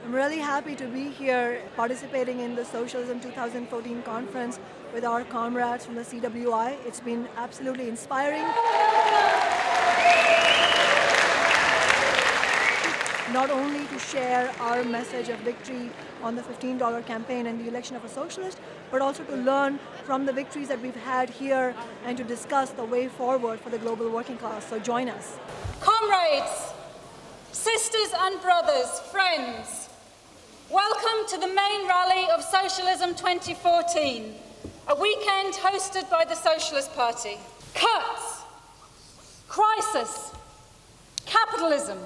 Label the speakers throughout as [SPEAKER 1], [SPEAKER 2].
[SPEAKER 1] I'm really happy to be here participating in the Socialism 2014 conference with our comrades from the CWI. It's been absolutely inspiring. Not only to share our message of victory on the $15 campaign and the election of a socialist, but also to learn from the victories that we've had here and to discuss the way forward for the global working class. So join us.
[SPEAKER 2] Comrades, sisters and brothers, friends, welcome to the main rally of Socialism 2014, a weekend hosted by the Socialist Party. Cuts, crisis, capitalism.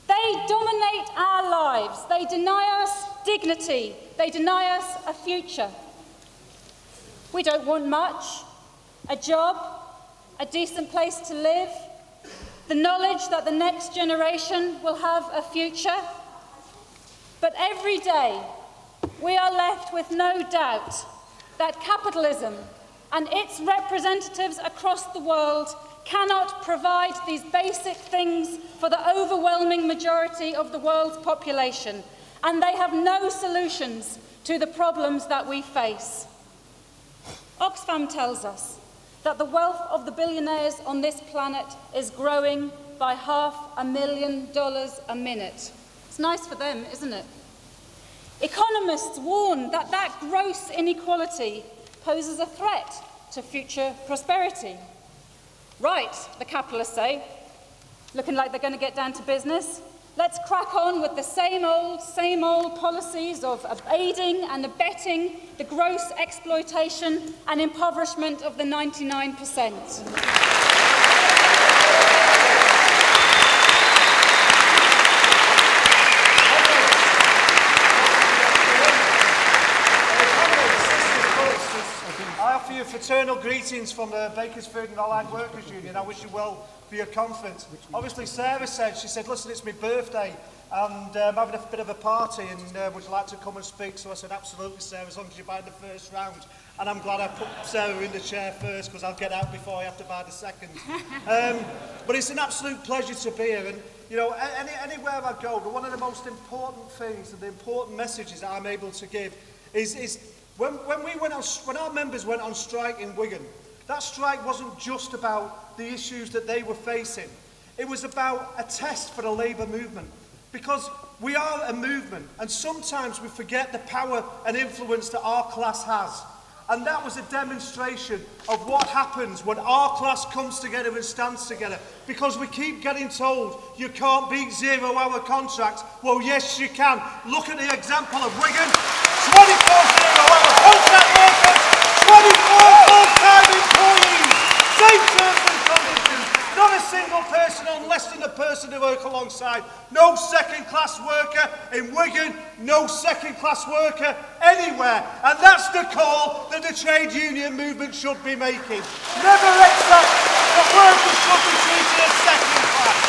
[SPEAKER 2] They dominate our lives. They deny us dignity. They deny us a future. We don't want much: a job, a decent place to live, the knowledge that the next generation will have a future. But every day, we are left with no doubt that capitalism and its representatives across the world cannot provide these basic things for the overwhelming majority of the world's population, and they have no solutions to the problems that we face. Oxfam tells us that the wealth of the billionaires on this planet is growing by $500,000 a minute. It's nice for them, isn't it? Economists warn that that gross inequality poses a threat to future prosperity. Right, the capitalists say, looking like they're going to get down to business. Let's crack on with the same old policies of aiding and abetting the gross exploitation and impoverishment of the 99%.
[SPEAKER 3] I offer you fraternal greetings from the Bakers Food and Allied Workers Union. I wish you well for your conference. Obviously, Sarah said, she said, listen, it's my birthday and I'm having a bit of a party and would you like to come and speak? So I said, absolutely, Sarah, as long as you buy the first round. And I'm glad I put Sarah in the chair first because I'll get out before I have to buy the second. But it's an absolute pleasure to be here. And, you know, anywhere I go, one of the most important things and the important messages that I'm able to give is when our members went on strike in Wigan, that strike wasn't just about the issues that they were facing. It was about a test for the labour movement. Because we are a movement, and sometimes we forget the power and influence that our class has. And that was a demonstration of what happens when our class comes together and stands together. Because we keep getting told you can't beat 0-hour contracts. Well, yes, you can. Look at the example of Wigan. 24 0-hour contract workers, 24 full-time employees, same terms and conditions, not a single person on less than a person to work alongside, no second-class worker in Wigan, no second-class worker anywhere, and that's the call that the trade union movement should be making. Never accept that workers should be treated as second class.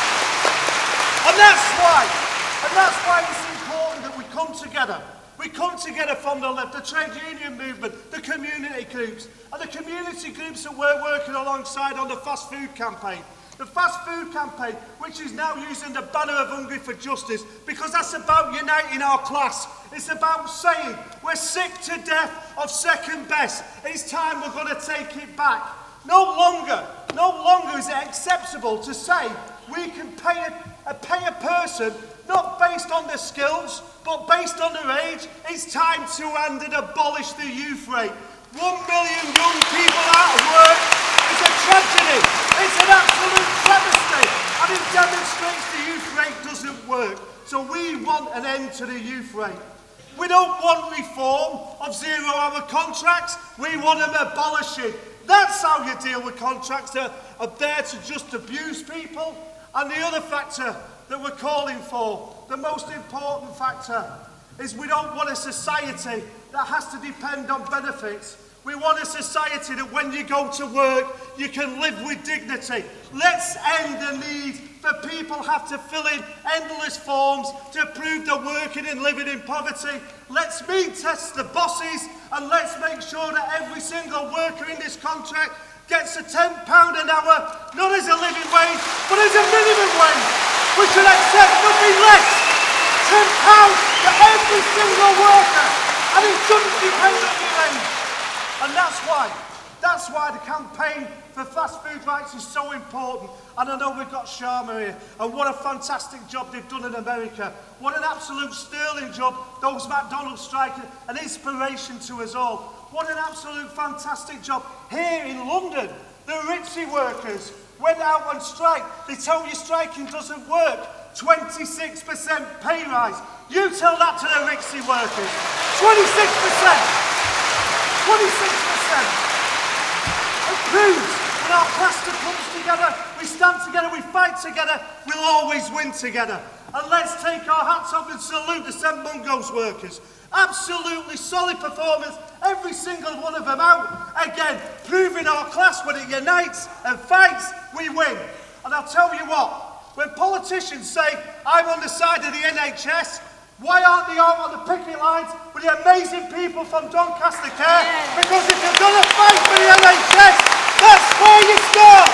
[SPEAKER 3] And that's why it's important that we come together. We come together from the left, the trade union movement, the community groups, and the community groups that we're working alongside on the fast food campaign. The fast food campaign, which is now using the banner of Hungry for Justice, because that's about uniting our class. It's about saying we're sick to death of second best. It's time we're going to take it back. No longer is it acceptable to say we can pay a person not based on their skills, but based on their age. It's time to end and abolish the youth rate. 1 million young people out of work is a tragedy. It's an absolute travesty. And it demonstrates the youth rate doesn't work. So we want an end to the youth rate. We don't want reform of 0-hour contracts. We want them abolishing. That's how you deal with contracts that are there to just abuse people. And the other factor that we're calling for, the most important factor, is we don't want a society that has to depend on benefits. We want a society that when you go to work, you can live with dignity. Let's end the need for people have to fill in endless forms to prove they're working and living in poverty. Let's mean test the bosses, and let's make sure that every single worker in this contract gets a £10 an hour, not as a living wage, but as a minimum wage. We should accept nothing less. £10 count for every single worker, and it shouldn't depend on your age. And that's why the campaign for fast food rights is so important. And I know we've got Sharma here, and what a fantastic job they've done in America. What an absolute sterling job those McDonald's strikers, an inspiration to us all. What an absolute fantastic job. Here in London, the Ritzy workers went out on strike. They tell you striking doesn't work. 26% pay rise. You tell that to the Ritzy workers. 26%. 26%. It proves when our cluster comes together, we stand together, we fight together, we'll always win together. And let's take our hats off and salute the St Mungo's workers. Absolutely solid performance, every single one of them out. Again, proving our class when it unites and fights, we win. And I'll tell you what, when politicians say, I'm on the side of the NHS, why aren't they out on the picket lines with the amazing people from Doncaster Care? Yeah. Because if you're going to fight for the NHS, that's where you start.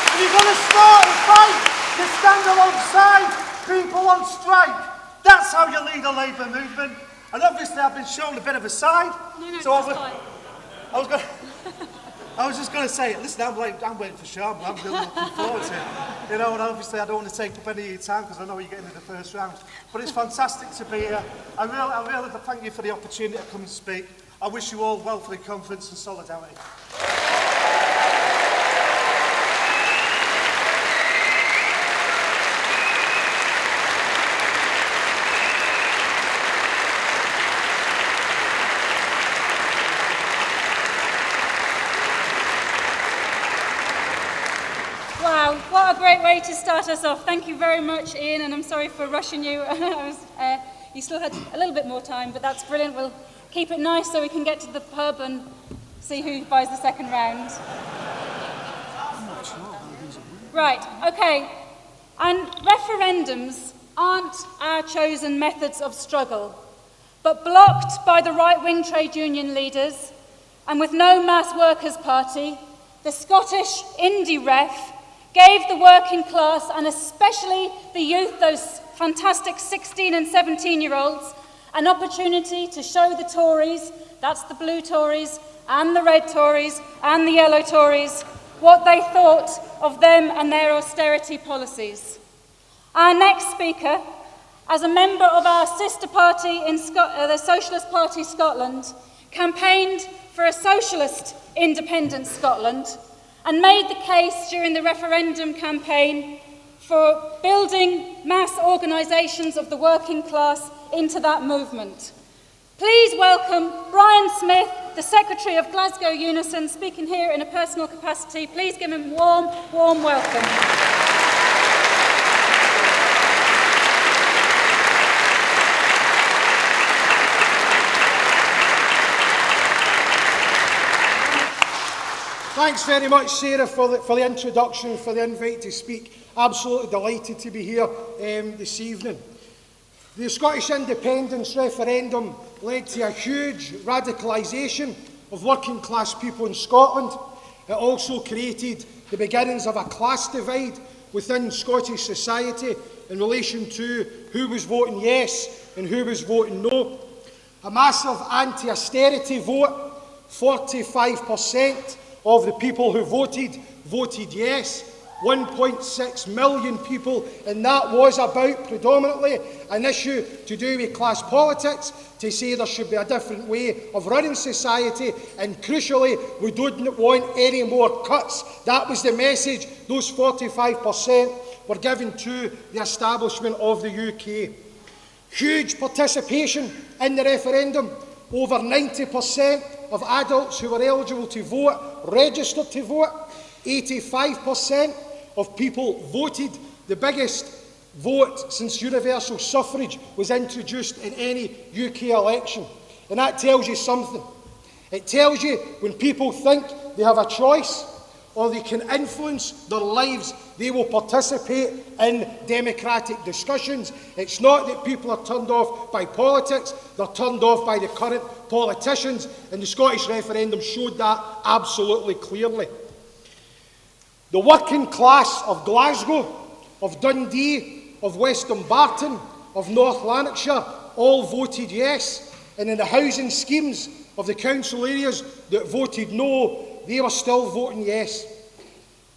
[SPEAKER 3] If you're going to start and fight, you stand alongside people on strike. That's how you lead a Labour movement. And obviously I've been shown a bit of a side.
[SPEAKER 2] No,
[SPEAKER 3] so I was just going to say, listen, I'm waiting for Sharma. I'm really looking forward to it. You know, and obviously I don't want to take up any of your time because I know you're getting into the first round. But it's fantastic to be here. I really thank you for the opportunity to come and speak. I wish you all well for the conference and solidarity.
[SPEAKER 2] Wow, what a great way to start us off. Thank you very much, Ian, and I'm sorry for rushing you. You still had a little bit more time, but that's brilliant. We'll keep it nice so we can get to the pub and see who buys the second round. Right, okay. And referendums aren't our chosen methods of struggle, but blocked by the right-wing trade union leaders and with no mass workers' party, the Scottish Indie Ref gave the working class, and especially the youth, those fantastic 16 and 17-year-olds, an opportunity to show the Tories, that's the blue Tories, and the red Tories, and the yellow Tories, what they thought of them and their austerity policies. Our next speaker, as a member of our sister party in the Socialist Party Scotland, campaigned for a socialist independent Scotland, and made the case during the referendum campaign for building mass organisations of the working class into that movement. Please welcome Brian Smith, the Secretary of Glasgow Unison, speaking here in a personal capacity. Please give him a warm, warm welcome.
[SPEAKER 4] Thanks very much, Sarah, for the introduction, for the invite to speak. Absolutely delighted to be here this evening. The Scottish independence referendum led to a huge radicalisation of working class people in Scotland. It also created the beginnings of a class divide within Scottish society in relation to who was voting yes and who was voting no. A massive anti-austerity vote, 45% of the people who voted yes. 1.6 million people, and that was about predominantly an issue to do with class politics, to say there should be a different way of running society, and crucially, we don't want any more cuts. That was the message those 45% were given to the establishment of the UK. Huge participation in the referendum. Over 90% of adults who were eligible to vote registered to vote. 85% of people voted. The biggest vote since universal suffrage was introduced in any UK election. And that tells you something. It tells you when people think they have a choice or they can influence their lives, they will participate in democratic discussions. It's not that people are turned off by politics, they're turned off by the current politicians, and the Scottish referendum showed that absolutely clearly. The working class of Glasgow, of Dundee, of West Dumbarton, of North Lanarkshire all voted yes, and in the housing schemes of the council areas that voted no, they were still voting yes.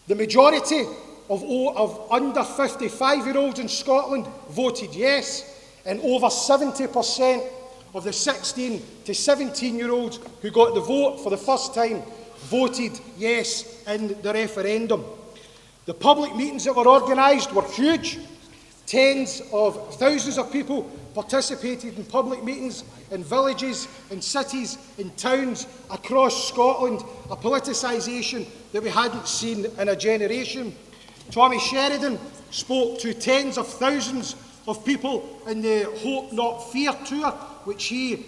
[SPEAKER 4] The majority of under 55-year-olds in Scotland voted yes, and over 70% of the 16 to 17-year-olds who got the vote for the first time voted yes in the referendum. The public meetings that were organised were huge. Tens of thousands of people participated in public meetings in villages, in cities, in towns across Scotland, a politicisation that we hadn't seen in a generation. Tommy Sheridan spoke to tens of thousands of people in the Hope Not Fear tour, which he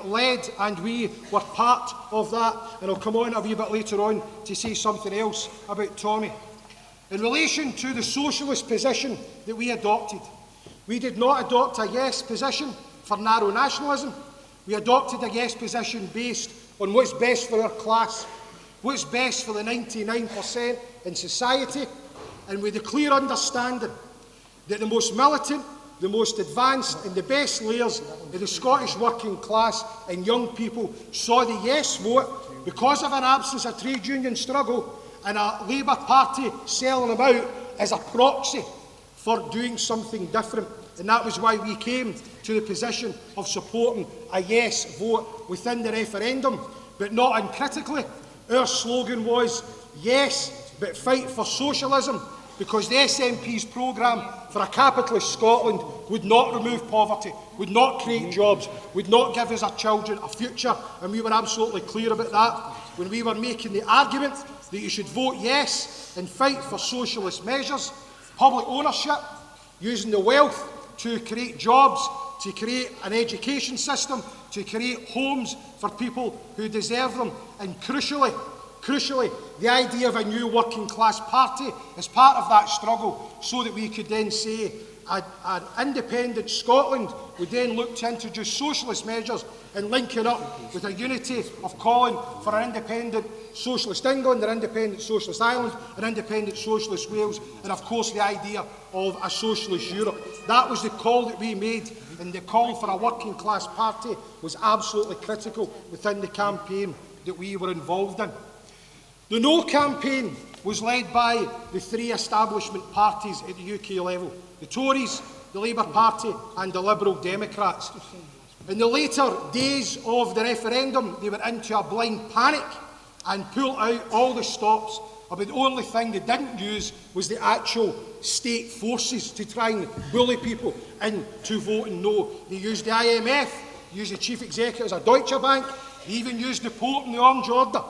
[SPEAKER 4] led, and we were part of that. And I'll come on a wee bit later on to say something else about Tommy. In relation to the socialist position that we adopted, we did not adopt a yes position for narrow nationalism. We adopted a yes position based on what's best for our class, what's best for the 99% in society, and with the clear understanding that the most militant, the most advanced and the best layers of the Scottish working class and young people saw the yes vote because of an absence of trade union struggle and a Labour Party selling them out as a proxy for doing something different. And that was why we came to the position of supporting a yes vote within the referendum, but not uncritically. Our slogan was yes, but fight for socialism, because the SNP's programme for a capitalist Scotland would not remove poverty, would not create jobs, would not give us our children a future, and we were absolutely clear about that when we were making the argument that you should vote yes and fight for socialist measures, public ownership, using the wealth to create jobs, to create an education system, to create homes for people who deserve them, and crucially, the idea of a new working class party as part of that struggle, so that we could then say an independent Scotland would then look to introduce socialist measures and link it up with a unity of calling for an independent socialist England, an independent socialist Ireland, an independent socialist Wales, and of course the idea of a socialist Europe. That was the call that we made, and the call for a working class party was absolutely critical within the campaign that we were involved in. The No campaign was led by the three establishment parties at the UK level: the Tories, the Labour Party and the Liberal Democrats. In the later days of the referendum, they went into a blind panic and pulled out all the stops, but the only thing they didn't use was the actual state forces to try and bully people into voting no. They used the IMF, used the chief executives of Deutsche Bank, they even used the Pope and the Orange Order.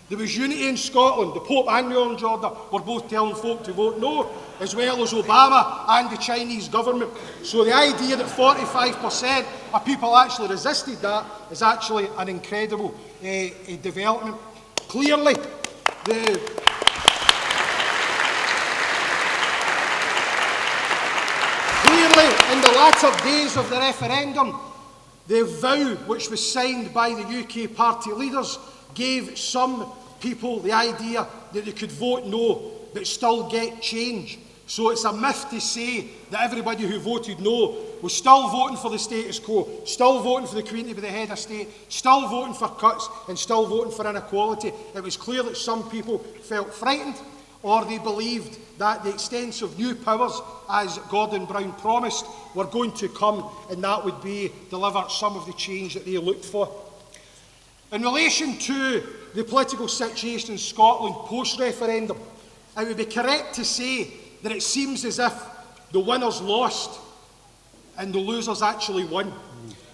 [SPEAKER 4] There was unity in Scotland. The Pope and the Orange Order were both telling folk to vote no, as well as Obama and the Chinese government. So the idea that 45% of people actually resisted that is actually an incredible development. Clearly, in the latter days of the referendum, the vow which was signed by the UK party leaders gave some people the idea that they could vote no but still get change. So it's a myth to say that everybody who voted no was still voting for the status quo, still voting for the Queen to be the head of state, still voting for cuts and still voting for inequality. It was clear that some people felt frightened, or they believed that the extensive new powers, as Gordon Brown promised, were going to come, and that would be deliver some of the change that they looked for. In relation to the political situation in Scotland post-referendum, it would be correct to say that it seems as if the winners lost and the losers actually won,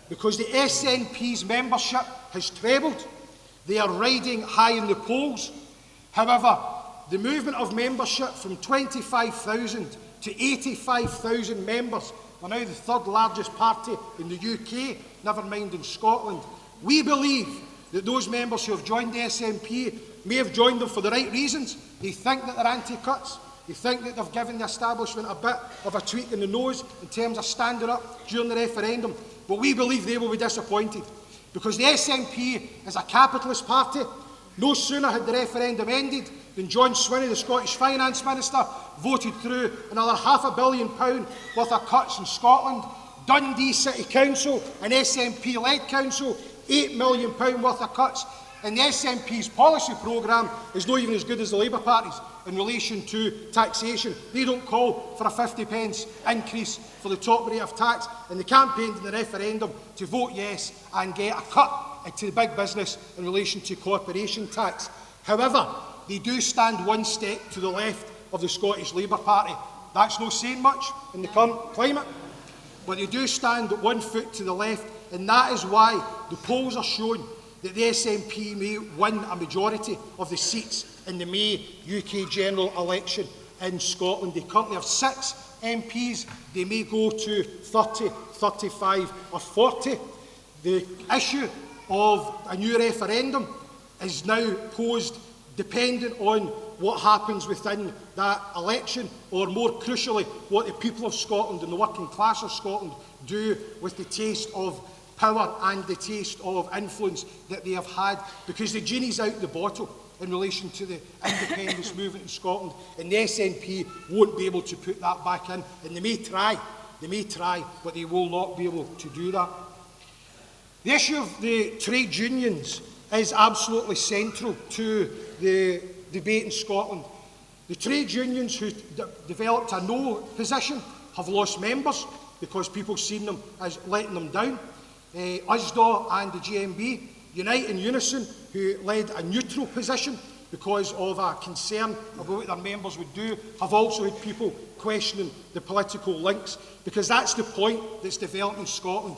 [SPEAKER 4] because the SNP's membership has trebled. They are riding high in the polls. However, the movement of membership from 25,000 to 85,000 members, we're now the third largest party in the UK, never mind in Scotland. We believe that those members who have joined the SNP may have joined them for the right reasons. They think that they're anti-cuts. They think that they've given the establishment a bit of a tweak in the nose in terms of standing up during the referendum. But we believe they will be disappointed, because the SNP is a capitalist party No sooner had the referendum ended than John Swinney, the Scottish Finance Minister, voted through another £500 million worth of cuts in Scotland. Dundee City Council, an SNP-led council, £8 million worth of cuts. And the SNP's policy programme is not even as good as the Labour Party's in relation to taxation. They don't call for a 50p increase for the top rate of tax, and they campaigned in the referendum to vote yes and get a cut to the big business in relation to corporation tax. However, they do stand one step to the left of the Scottish Labour Party. That's not saying much in the current climate, but they do stand 1 foot to the left, and that is why the polls are showing that the SNP may win a majority of the seats in the May UK general election in Scotland. They currently have 6 MPs. They may go to 30, 35 or 40. The issue of a new referendum is now posed dependent on what happens within that election, or more crucially, what the people of Scotland and the working class of Scotland do with the taste of power and the taste of influence that they have had, because the genie's out the bottle in relation to the independence movement in Scotland, and the SNP won't be able to put that back in, and they may try, but they will not be able to do that. The issue of the trade unions is absolutely central to the debate in Scotland. The trade unions who developed a no position have lost members because people have seen them as letting them down. USDA and the GMB, Unite in Unison, who led a neutral position because of a concern about what their members would do, have also had people questioning the political links, because that's the point that's developed in Scotland.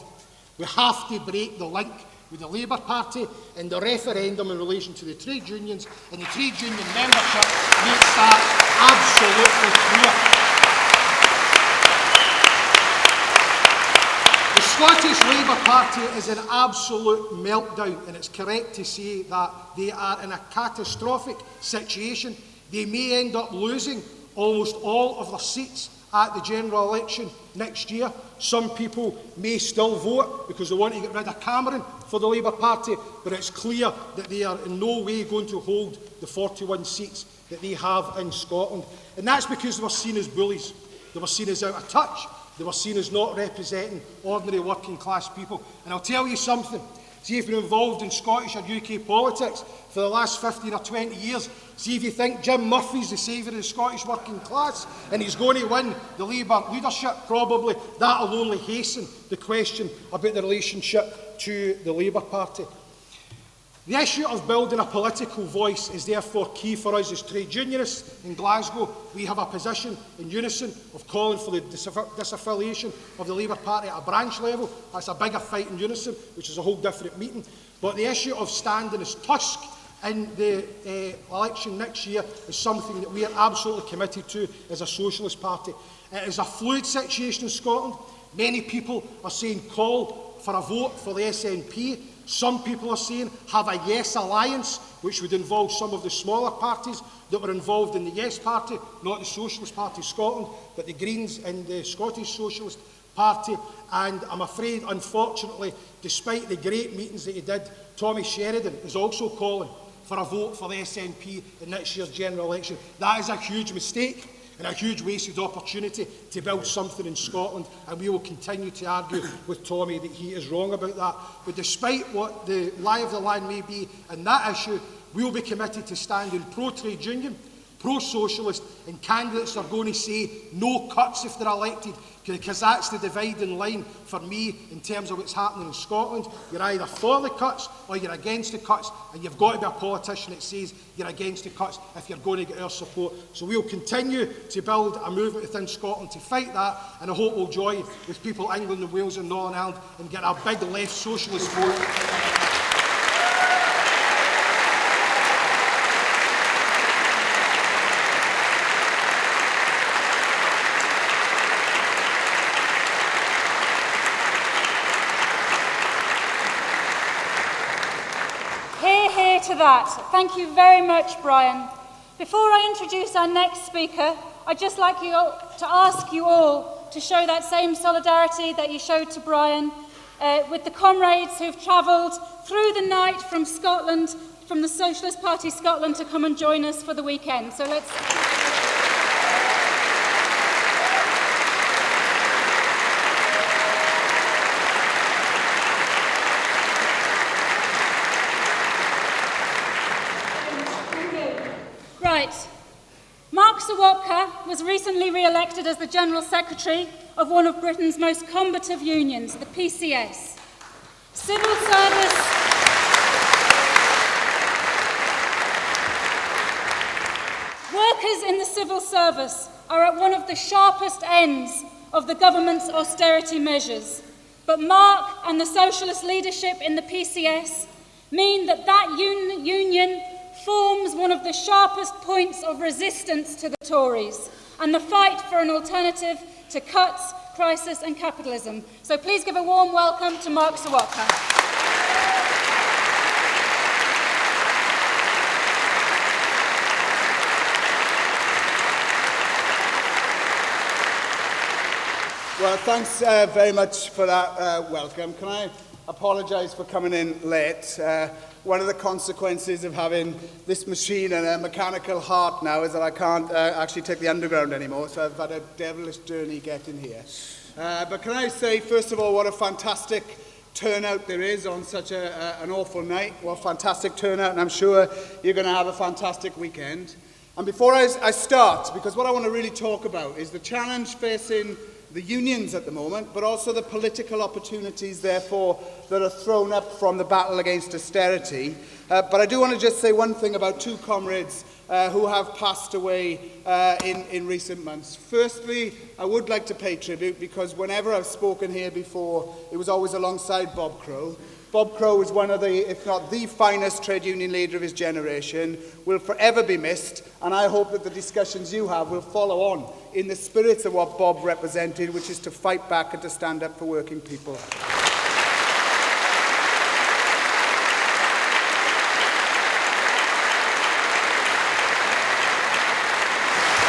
[SPEAKER 4] We have to break the link with the Labour Party, and the referendum in relation to the trade unions and the trade union membership makes that absolutely clear. The Scottish Labour Party is in absolute meltdown, and it's correct to say that they are in a catastrophic situation. They may end up losing almost all of their seats at the general election next year. Some people may still vote because they want to get rid of Cameron for the Labour Party, but it's clear that they are in no way going to hold the 41 seats that they have in Scotland. And that's because they were seen as bullies. They were seen as out of touch. They were seen as not representing ordinary working class people. And I'll tell you something. See, if you've been involved in Scottish or UK politics for the last 15 or 20 years, see if you think Jim Murphy's the saviour of the Scottish working class and he's going to win the Labour leadership, probably that'll only hasten the question about the relationship to the Labour Party. The issue of building a political voice is therefore key for us as trade unionists in Glasgow. We have a position in Unison of calling for the disaffiliation of the Labour Party at a branch level. That's a bigger fight in Unison, which is a whole different meeting. But the issue of standing as Tusk in the election next year is something that we are absolutely committed to as a Socialist party. It is a fluid situation in Scotland. Many people are saying call for a vote for the SNP. Some people are saying have a Yes alliance, which would involve some of the smaller parties that were involved in the Yes Party, not the Socialist Party of Scotland, but the Greens and the Scottish Socialist Party. And I'm afraid, unfortunately, despite the great meetings that he did, Tommy Sheridan is also calling for a vote for the SNP in next year's general election. That is a huge mistake and a huge wasted opportunity to build something in Scotland, and we will continue to argue with Tommy that he is wrong about that. But despite what the lie of the land may be in that issue, we will be committed to standing pro-trade union, pro-socialist, and candidates are going to say no cuts if they're elected, because that's the dividing line for me in terms of what's happening in Scotland. You're either for the cuts or you're against the cuts, and you've got to be a politician that says you're against the cuts if you're going to get our support. So we'll continue to build a movement within Scotland to fight that, and I hope we'll join with people in England and Wales and Northern Ireland and get a big left socialist vote.
[SPEAKER 2] To that. Thank you very much, Brian. Before I introduce our next speaker, I'd just like to ask you all to show that same solidarity that you showed to Brian with the comrades who've travelled through the night from Scotland from the Socialist Party Scotland to come and join us for the weekend. So let's... Right. Mark Sawatka was recently re-elected as the General Secretary of one of Britain's most combative unions, the PCS. Civil service... Workers in the civil service are at one of the sharpest ends of the government's austerity measures. But Mark and the socialist leadership in the PCS mean that union forms one of the sharpest points of resistance to the Tories and the fight for an alternative to cuts, crisis and capitalism. So please give a warm welcome to Mark Sawatka.
[SPEAKER 5] Well, thanks very much for that welcome. Can I apologise for coming in late? One of the consequences of having this machine and a mechanical heart now is that I can't actually take the underground anymore, so I've had a devilish journey getting here. But can I say, first of all, what a fantastic turnout there is on such an awful night. What a fantastic turnout, and I'm sure you're going to have a fantastic weekend. And before I start, because what I want to really talk about is the challenge facing the unions at the moment, but also the political opportunities, therefore, that are thrown up from the battle against austerity. But I do want to just say one thing about two comrades who have passed away in recent months. Firstly, I would like to pay tribute, because whenever I've spoken here before, it was always alongside Bob Crow. Bob Crow was one of the, if not the finest trade union leader of his generation, will forever be missed, and I hope that the discussions you have will follow on in the spirit of what Bob represented, which is to fight back and to stand up for working people.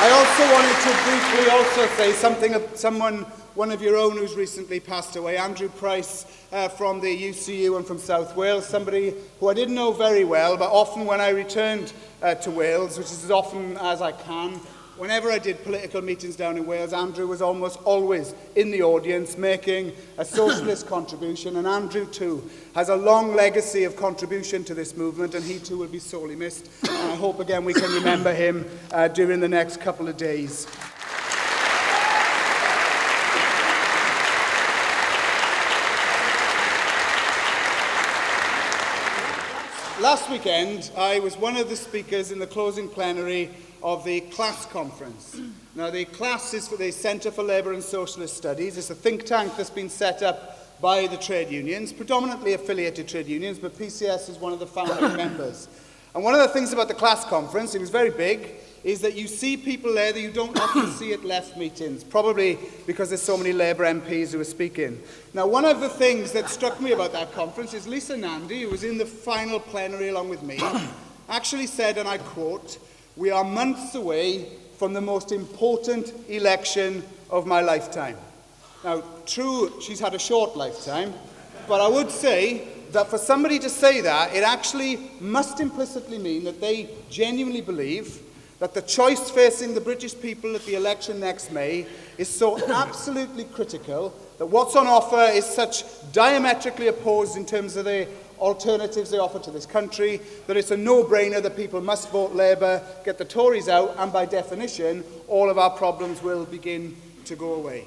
[SPEAKER 5] I also wanted to briefly say something of one of your own who's recently passed away, Andrew Price from the UCU and from South Wales, somebody who I didn't know very well, but often when I returned to Wales, which is as often as I can, whenever I did political meetings down in Wales, Andrew was almost always in the audience making a socialist contribution, and Andrew too has a long legacy of contribution to this movement, and he too will be sorely missed. And I hope again we can remember him during the next couple of days. Last weekend, I was one of the speakers in the closing plenary of the CLASS conference. Now, the CLASS is for the Centre for Labour and Socialist Studies. It's a think tank that's been set up by the trade unions, predominantly affiliated trade unions, but PCS is one of the founding members. And one of the things about the CLASS conference, it was very big, is that you see people there that you don't often see at left meetings, probably because there's so many Labour MPs who are speaking. Now, one of the things that struck me about that conference is Lisa Nandy, who was in the final plenary along with me, actually said, and I quote, "We are months away from the most important election of my lifetime." Now, true, she's had a short lifetime, but I would say that for somebody to say that, it actually must implicitly mean that they genuinely believe that the choice facing the British people at the election next May is so absolutely critical, that what's on offer is such diametrically opposed in terms of the alternatives they offer to this country, that it's a no-brainer that people must vote Labour, get the Tories out, and by definition, all of our problems will begin to go away.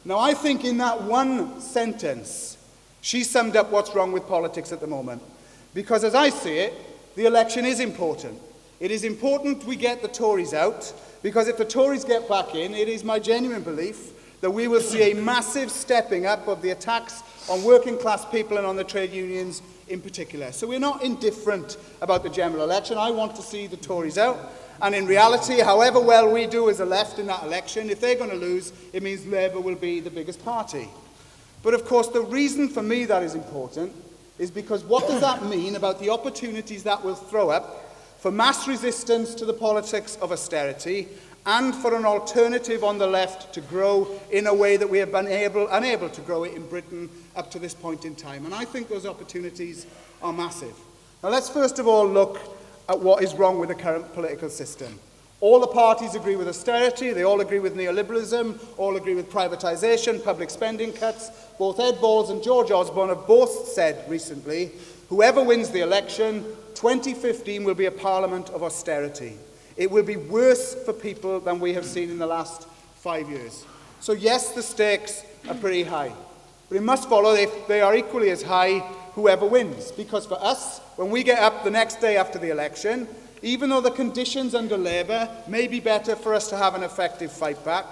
[SPEAKER 5] Now, I think in that one sentence, she summed up what's wrong with politics at the moment. Because as I see it, the election is important. It is important we get the Tories out, because if the Tories get back in, it is my genuine belief that we will see a massive stepping up of the attacks on working class people and on the trade unions in particular. So we're not indifferent about the general election. I want to see the Tories out. And in reality, however well we do as a left in that election, if they're going to lose, it means Labour will be the biggest party. But of course, the reason for me that is important is because what does that mean about the opportunities that will throw up for mass resistance to the politics of austerity, and for an alternative on the left to grow in a way that we have been unable to grow it in Britain up to this point in time. And I think those opportunities are massive. Now let's first of all look at what is wrong with the current political system. All the parties agree with austerity, they all agree with neoliberalism, all agree with privatisation, public spending cuts. Both Ed Balls and George Osborne have both said recently, whoever wins the election, 2015 will be a parliament of austerity. It will be worse for people than we have seen in the last 5 years. So yes, the stakes are pretty high. But it must follow they are equally as high whoever wins. Because for us, when we get up the next day after the election, even though the conditions under Labour may be better for us to have an effective fight back,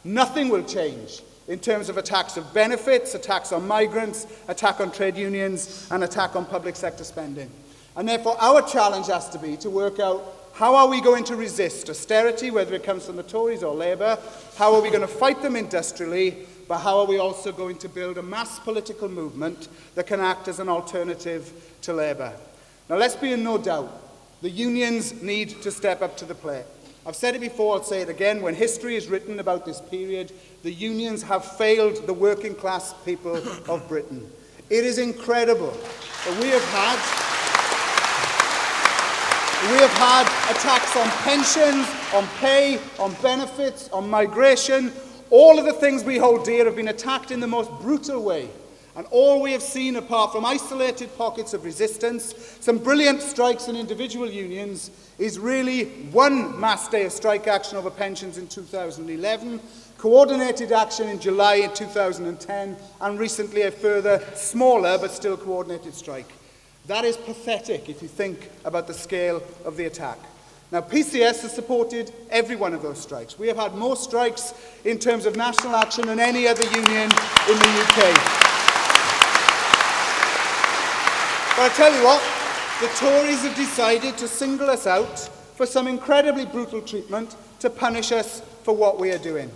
[SPEAKER 5] nothing will change in terms of attacks of benefits, attacks on migrants, attack on trade unions, and attack on public sector spending. And therefore, our challenge has to be to work out how are we going to resist austerity, whether it comes from the Tories or Labour, how are we going to fight them industrially, but how are we also going to build a mass political movement that can act as an alternative to Labour. Now, let's be in no doubt. The unions need to step up to the plate. I've said it before, I'll say it again. When history is written about this period, the unions have failed the working class people of Britain. It is incredible that we have had attacks on pensions, on pay, on benefits, on migration. All of the things we hold dear have been attacked in the most brutal way. And all we have seen, apart from isolated pockets of resistance, some brilliant strikes in individual unions, is really one mass day of strike action over pensions in 2011, coordinated action in July in 2010, and recently a further smaller but still coordinated strike. That is pathetic if you think about the scale of the attack. Now, PCS has supported every one of those strikes. We have had more strikes in terms of national action than any other union in the UK. But I tell you what, the Tories have decided to single us out for some incredibly brutal treatment to punish us for what we are doing.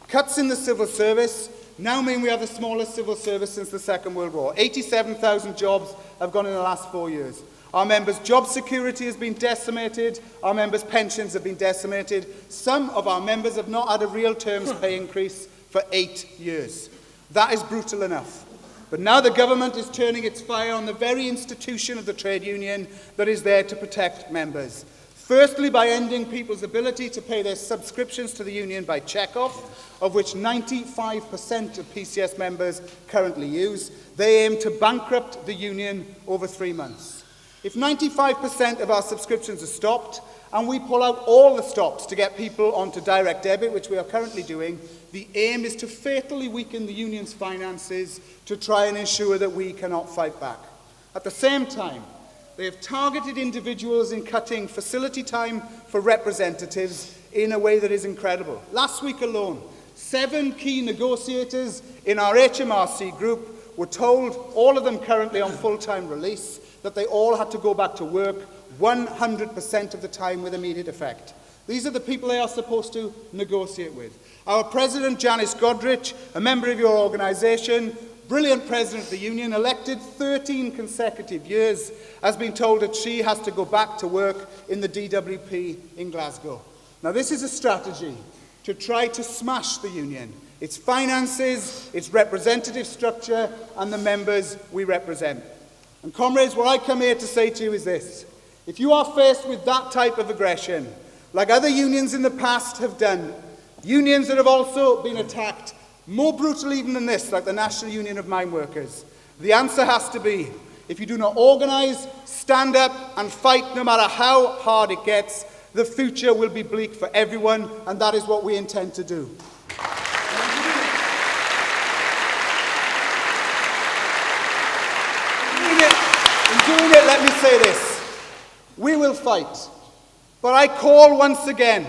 [SPEAKER 5] Cuts in the civil service now mean we have the smallest civil service since the Second World War. 87,000 jobs have gone in the last 4 years. Our members' job security has been decimated. Our members' pensions have been decimated. Some of our members have not had a real terms pay increase for 8 years. That is brutal enough. But now the government is turning its fire on the very institution of the trade union that is there to protect members. Firstly, by ending people's ability to pay their subscriptions to the union by check-off, of which 95% of PCS members currently use. They aim to bankrupt the union over 3 months. If 95% of our subscriptions are stopped, and we pull out all the stops to get people onto direct debit, which we are currently doing, the aim is to fatally weaken the union's finances to try and ensure that we cannot fight back. At the same time, they have targeted individuals in cutting facility time for representatives in a way that is incredible. Last week alone, 7 key negotiators in our HMRC group were told, all of them currently on full-time release, that they all had to go back to work 100% of the time with immediate effect. These are the people they are supposed to negotiate with. Our president, Janice Godrich, a member of your organisation, brilliant president of the union, elected 13 consecutive years, has been told that she has to go back to work in the DWP in Glasgow. Now, this is a strategy to try to smash the union, its finances, its representative structure, and the members we represent. And comrades, what I come here to say to you is this. If you are faced with that type of aggression, like other unions in the past have done, unions that have also been attacked more brutally even than this, like the National Union of Mine Workers, the answer has to be, if you do not organise, stand up and fight no matter how hard it gets, the future will be bleak for everyone, and that is what we intend to do. In doing it, let me say this. We will fight. But I call once again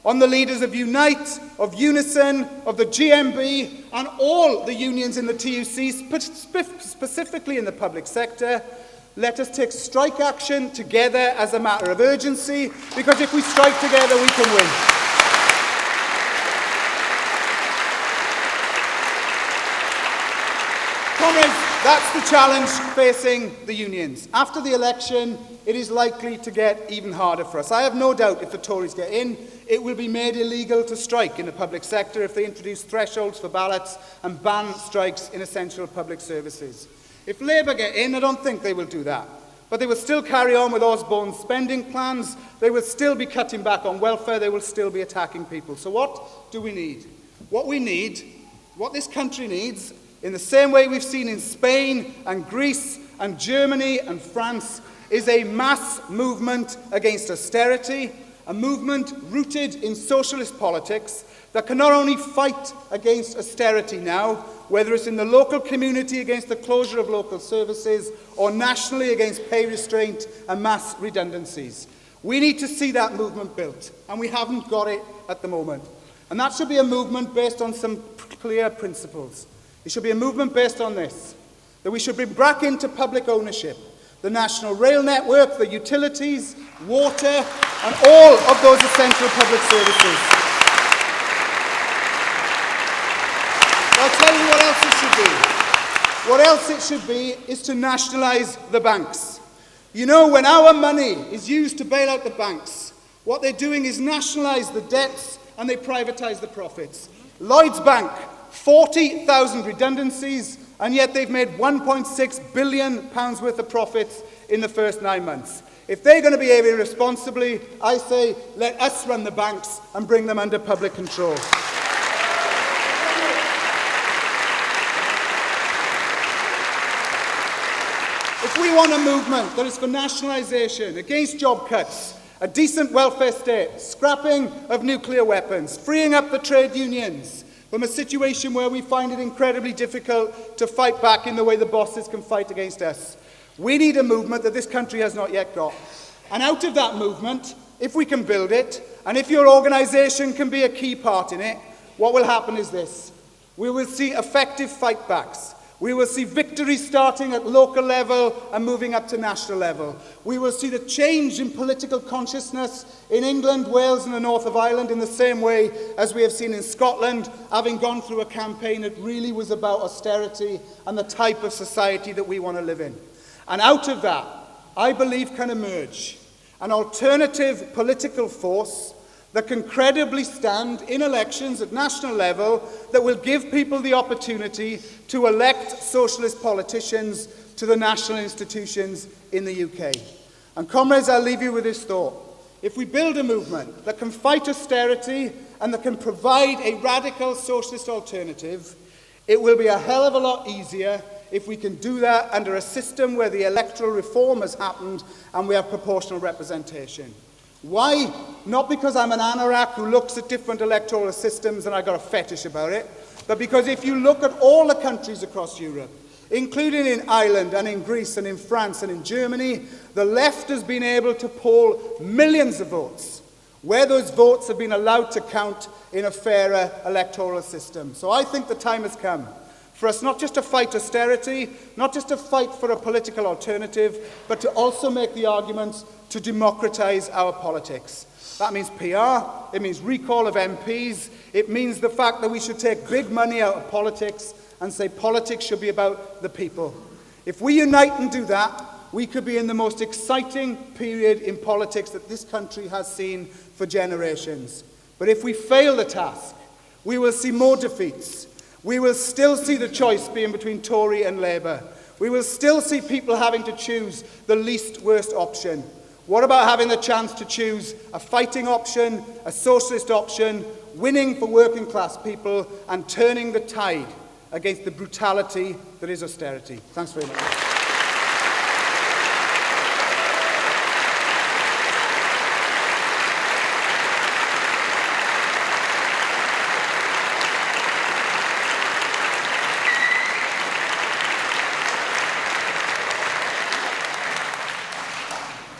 [SPEAKER 5] on the leaders of Unite, of Unison, of the GMB, and all the unions in the TUC, specifically in the public sector. Let us take strike action together as a matter of urgency, because if we strike together, we can win. Comrades, that's the challenge facing the unions. After the election, it is likely to get even harder for us. I have no doubt if the Tories get in, it will be made illegal to strike in the public sector if they introduce thresholds for ballots and ban strikes in essential public services. If Labour get in, I don't think they will do that. But they will still carry on with Osborne's spending plans. They will still be cutting back on welfare. They will still be attacking people. So what do we need? What we need, what this country needs, in the same way we've seen in Spain and Greece and Germany and France, is a mass movement against austerity, a movement rooted in socialist politics that can not only fight against austerity now, whether it's in the local community against the closure of local services or nationally against pay restraint and mass redundancies. We need to see that movement built, and we haven't got it at the moment. And that should be a movement based on some clear principles. It should be a movement based on this, that we should bring back into public ownership the national rail network, the utilities, water, and all of those essential public services. I'll tell you what else it should be. What else it should be is to nationalise the banks. You know, when our money is used to bail out the banks, what they're doing is nationalise the debts and they privatise the profits. Lloyds Bank, 40,000 redundancies, and yet they've made £1.6 billion worth of profits in the first 9 months. If they're going to behave irresponsibly, I say, let us run the banks and bring them under public control. If we want a movement that is for nationalisation, against job cuts, a decent welfare state, scrapping of nuclear weapons, freeing up the trade unions from a situation where we find it incredibly difficult to fight back in the way the bosses can fight against us, we need a movement that this country has not yet got. And out of that movement, if we can build it, and if your organisation can be a key part in it, what will happen is this. We will see effective fight backs. We will see victory starting at local level and moving up to national level. We will see the change in political consciousness in England, Wales and the north of Ireland in the same way as we have seen in Scotland, having gone through a campaign that really was about austerity and the type of society that we want to live in. And out of that, I believe can emerge an alternative political force that can credibly stand in elections at national level that will give people the opportunity to elect socialist politicians to the national institutions in the UK. And comrades, I'll leave you with this thought. If we build a movement that can fight austerity and that can provide a radical socialist alternative, it will be a hell of a lot easier if we can do that under a system where the electoral reform has happened and we have proportional representation. Why? Not because I'm an anorak who looks at different electoral systems and I've got a fetish about it, but because if you look at all the countries across Europe, including in Ireland and in Greece and in France and in Germany, the left has been able to poll millions of votes, where those votes have been allowed to count in a fairer electoral system. So I think the time has come for us not just to fight austerity, not just to fight for a political alternative, but to also make the arguments to democratise our politics. That means PR, it means recall of MPs, it means the fact that we should take big money out of politics and say politics should be about the people. If we unite and do that, we could be in the most exciting period in politics that this country has seen for generations. But if we fail the task, we will see more defeats. We will still see the choice being between Tory and Labour. We will still see people having to choose the least worst option. What about having the chance to choose a fighting option, a socialist option, winning for working class people and turning the tide against the brutality that is austerity? Thanks very much.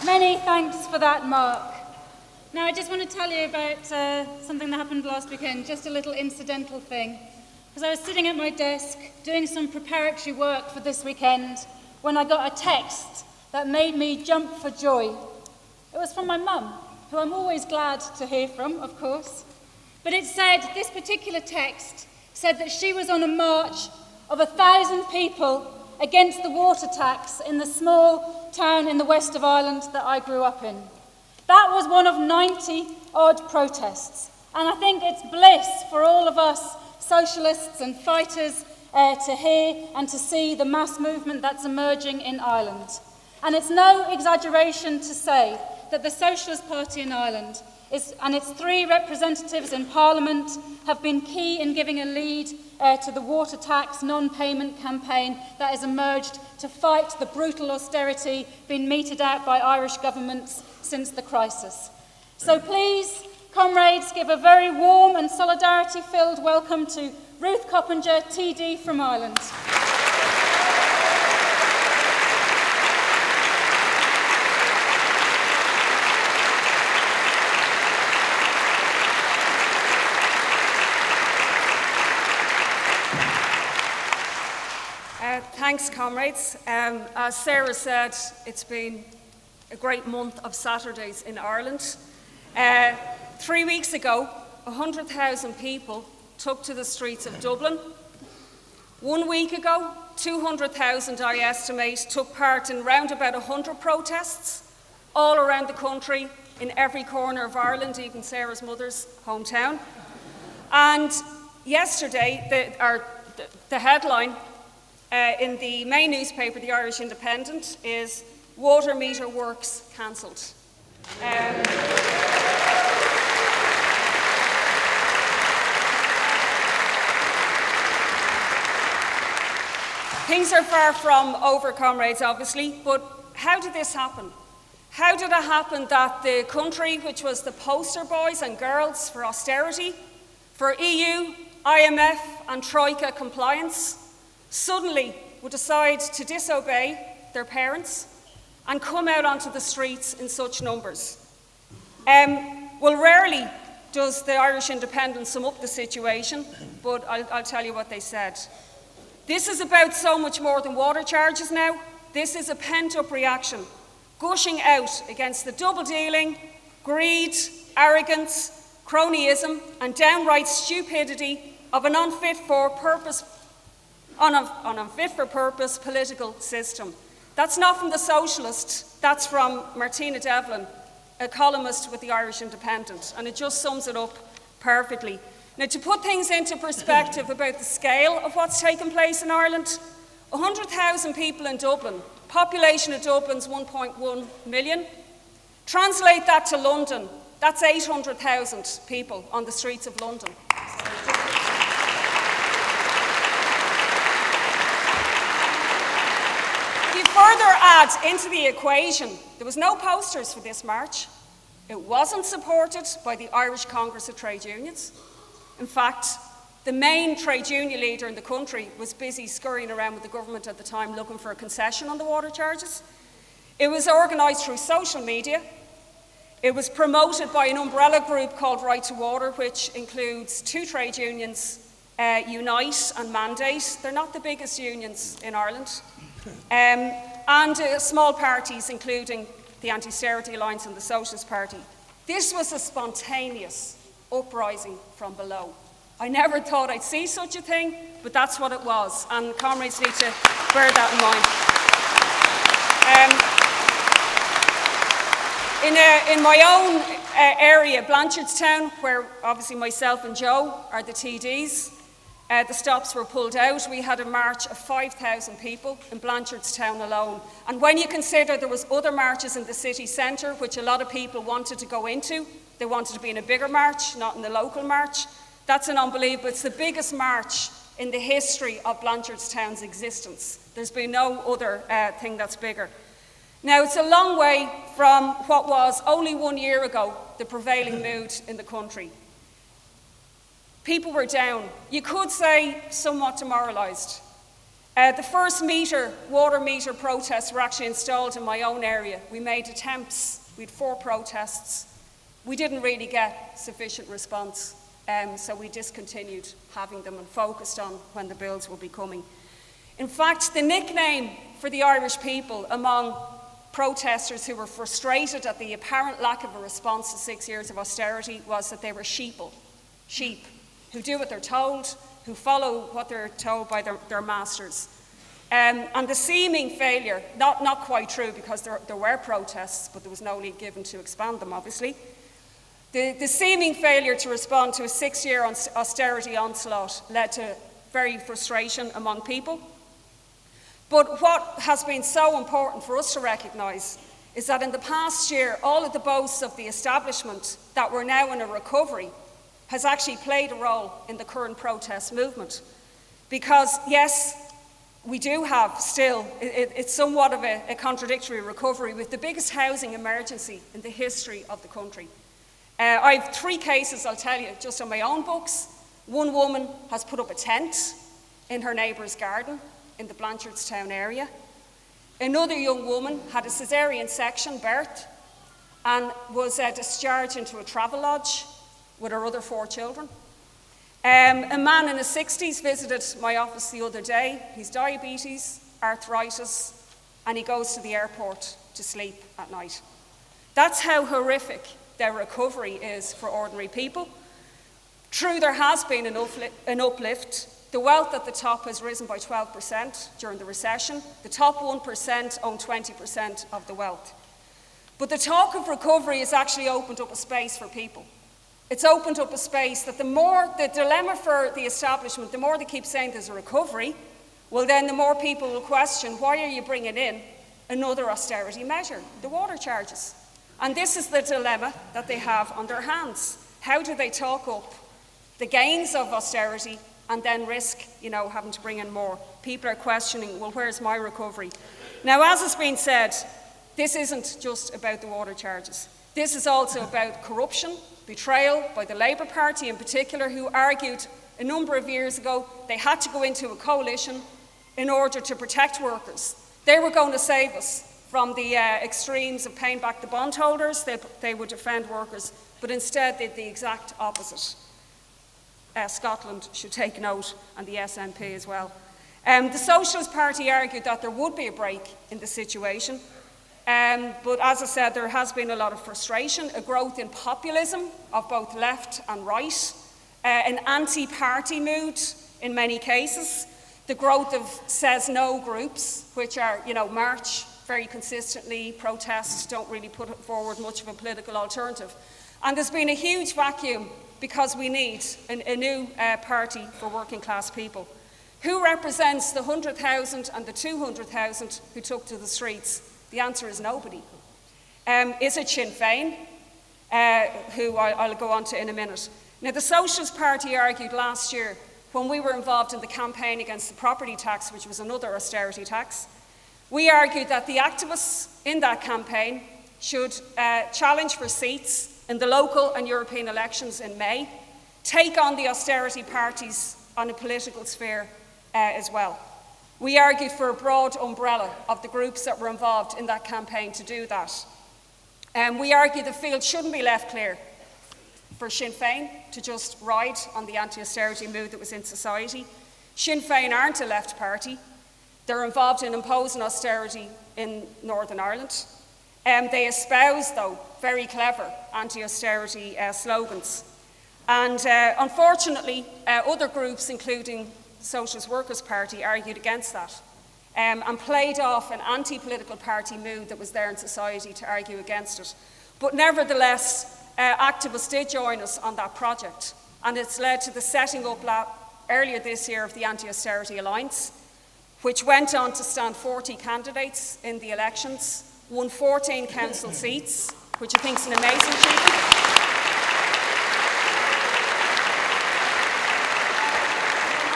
[SPEAKER 2] Many thanks for that, Mark. Now, I just want to tell you about something that happened last weekend, just a little incidental thing. Because I was sitting at my desk doing some preparatory work for this weekend when I got a text that made me jump for joy. It was from my mum, who I'm always glad to hear from, of course. But it said, this particular text said that she was on a march of 1,000 people against the water tax in the small town in the west of Ireland that I grew up in. That was one of 90-odd protests, and I think it's bliss for all of us socialists and fighters to hear and to see the mass movement that's emerging in Ireland. And it's no exaggeration to say that the Socialist Party in Ireland and its 3 representatives in Parliament have been key in giving a lead to the water tax non-payment campaign that has emerged to fight the brutal austerity being meted out by Irish governments since the crisis. So please, comrades, give a very warm and solidarity-filled welcome to Ruth Coppinger, TD from Ireland.
[SPEAKER 6] Thanks, comrades. As Sarah said, it's been a great month of Saturdays in Ireland. 3 weeks ago, 100,000 people took to the streets of Dublin. 1 week ago, 200,000, I estimate, took part in round about 100 protests all around the country, in every corner of Ireland, even Sarah's mother's hometown. And yesterday, the headline in the main newspaper, the Irish Independent, is "Water Meter Works Cancelled." Things are far from over, comrades, obviously, but how did this happen? How did it happen that the country, which was the poster boys and girls for austerity, for EU, IMF and Troika compliance, suddenly would decide to disobey their parents and come out onto the streets in such numbers? Well, rarely does the Irish Independent sum up the situation, but I'll tell you what they said. This is about so much more than water charges now. This is a pent-up reaction, gushing out against the double-dealing, greed, arrogance, cronyism and downright stupidity of an unfit for purpose political system. That's not from the Socialist, that's from Martina Devlin, a columnist with the Irish Independent, and it just sums it up perfectly. Now, to put things into perspective about the scale of what's taken place in Ireland, 100,000 people in Dublin, population of Dublin's 1.1 million. Translate that to London, that's 800,000 people on the streets of London. Further add into the equation, there was no posters for this march. It wasn't supported by the Irish Congress of Trade Unions. In fact, the main trade union leader in the country was busy scurrying around with the government at the time looking for a concession on the water charges. It was organised through social media. It was promoted by an umbrella group called Right to Water, which includes 2 trade unions, Unite and Mandate. They're not the biggest unions in Ireland. And small parties, including the Anti-Austerity Alliance and the Socialist Party. This was a spontaneous uprising from below. I never thought I'd see such a thing, but that's what it was, and comrades need to bear that in mind. In my own area, Blanchardstown, where obviously myself and Joe are the TDs, the stops were pulled out. We had a march of 5,000 people in Blanchardstown alone. And when you consider there was other marches in the city centre, which a lot of people wanted to go into, they wanted to be in a bigger march, not in the local march. That's an unbelievable, it's the biggest march in the history of Blanchardstown's existence. There's been no other thing that's bigger. Now, it's a long way from what was only 1 year ago the prevailing mood in the country. People were down. You could say somewhat demoralised. The first water meter protests were actually installed in my own area. We made attempts. We had 4 protests. We didn't really get sufficient response, so we discontinued having them and focused on when the bills will be coming. In fact, the nickname for the Irish people among protesters who were frustrated at the apparent lack of a response to 6 years of austerity was that they were sheep, who do what they're told, who follow what they're told by their masters. And the seeming failure, not quite true because there were protests, but there was no lead given to expand them, obviously. The seeming failure to respond to a 6-year austerity onslaught led to very frustration among people. But what has been so important for us to recognise is that in the past year, all of the boasts of the establishment that we're now in a recovery has actually played a role in the current protest movement. Because, yes, we do have still, it's somewhat of a contradictory recovery with the biggest housing emergency in the history of the country. I have 3 cases, I'll tell you, just on my own books. One woman has put up a tent in her neighbour's garden in the Blanchardstown area. Another young woman had a caesarean section birth and was discharged into a travel lodge with her other 4 children. A man in his 60s visited my office the other day. He's diabetes, arthritis, and he goes to the airport to sleep at night. That's how horrific their recovery is for ordinary people. True, there has been an uplift. The wealth at the top has risen by 12% during the recession. The top 1% own 20% of the wealth. But the talk of recovery has actually opened up a space for people. It's opened up a space that the dilemma for the establishment, the more they keep saying there's a recovery, well then the more people will question, why are you bringing in another austerity measure, the water charges? And this is the dilemma that they have on their hands. How do they talk up the gains of austerity and then risk, having to bring in more? People are questioning, well, where's my recovery? Now, as has been said, this isn't just about the water charges. This is also about corruption, betrayal by the Labour Party in particular, who argued a number of years ago they had to go into a coalition in order to protect workers. They were going to save us from the extremes of paying back the bondholders. They would defend workers, but instead did the exact opposite. Scotland should take note, and the SNP as well. The Socialist Party argued that there would be a break in the situation, but as I said, there has been a lot of frustration, a growth in populism of both left and right, an anti-party mood in many cases, the growth of says no groups, which are, march very consistently, protest, don't really put forward much of a political alternative. And there's been a huge vacuum because we need a new party for working class people. Who represents the 100,000 and the 200,000 who took to the streets? The answer is nobody. Is it Sinn Féin, who I'll go on to in a minute? Now, the Socialist Party argued last year, when we were involved in the campaign against the property tax, which was another austerity tax, we argued that the activists in that campaign should challenge for seats in the local and European elections in May, take on the austerity parties on a political sphere as well. We argued for a broad umbrella of the groups that were involved in that campaign to do that. We argued the field shouldn't be left clear for Sinn Féin to just ride on the anti-austerity mood that was in society. Sinn Féin aren't a left party. They're involved in imposing austerity in Northern Ireland. They espouse, though, very clever anti-austerity slogans. And unfortunately, other groups, including the Socialist Workers' Party, argued against that and played off an anti-political party mood that was there in society to argue against it. But nevertheless, activists did join us on that project, and it's led to the setting up earlier this year of the Anti-Austerity Alliance, which went on to stand 40 candidates in the elections, won 14 council seats, which I think is an amazing achievement.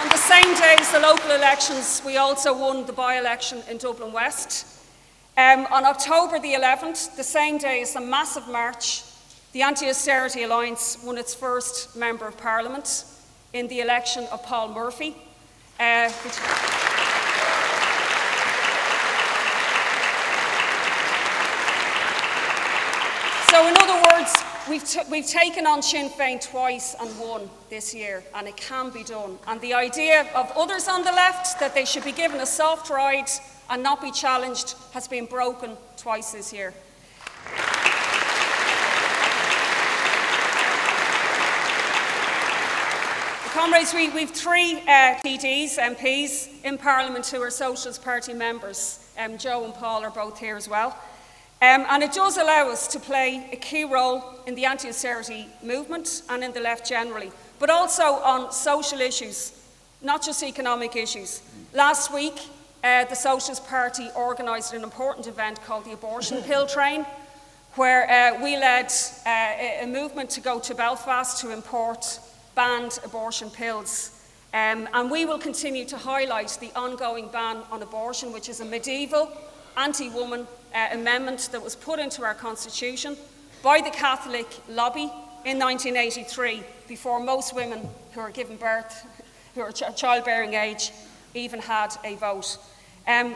[SPEAKER 6] On the same day as the local elections, we also won the by-election in Dublin West. On October the 11th, the same day as the massive march, the Anti-Austerity Alliance won its first Member of Parliament in the election of Paul Murphy. So in other words, we've taken on Sinn Féin twice and won this year, and it can be done. And the idea of others on the left that they should be given a soft ride and not be challenged has been broken twice this year. Comrades, we've 3 TDs, MPs in Parliament who are Socialist Party members. Joe and Paul are both here as well. And it does allow us to play a key role in the anti-austerity movement and in the left generally, but also on social issues, not just economic issues. Last week, the Socialist Party organised an important event called the Abortion Pill Train, where we led a movement to go to Belfast to import banned abortion pills. And we will continue to highlight the ongoing ban on abortion, which is a medieval, anti-woman amendment that was put into our constitution by the Catholic lobby in 1983, before most women who are given birth, who are childbearing age, even had a vote.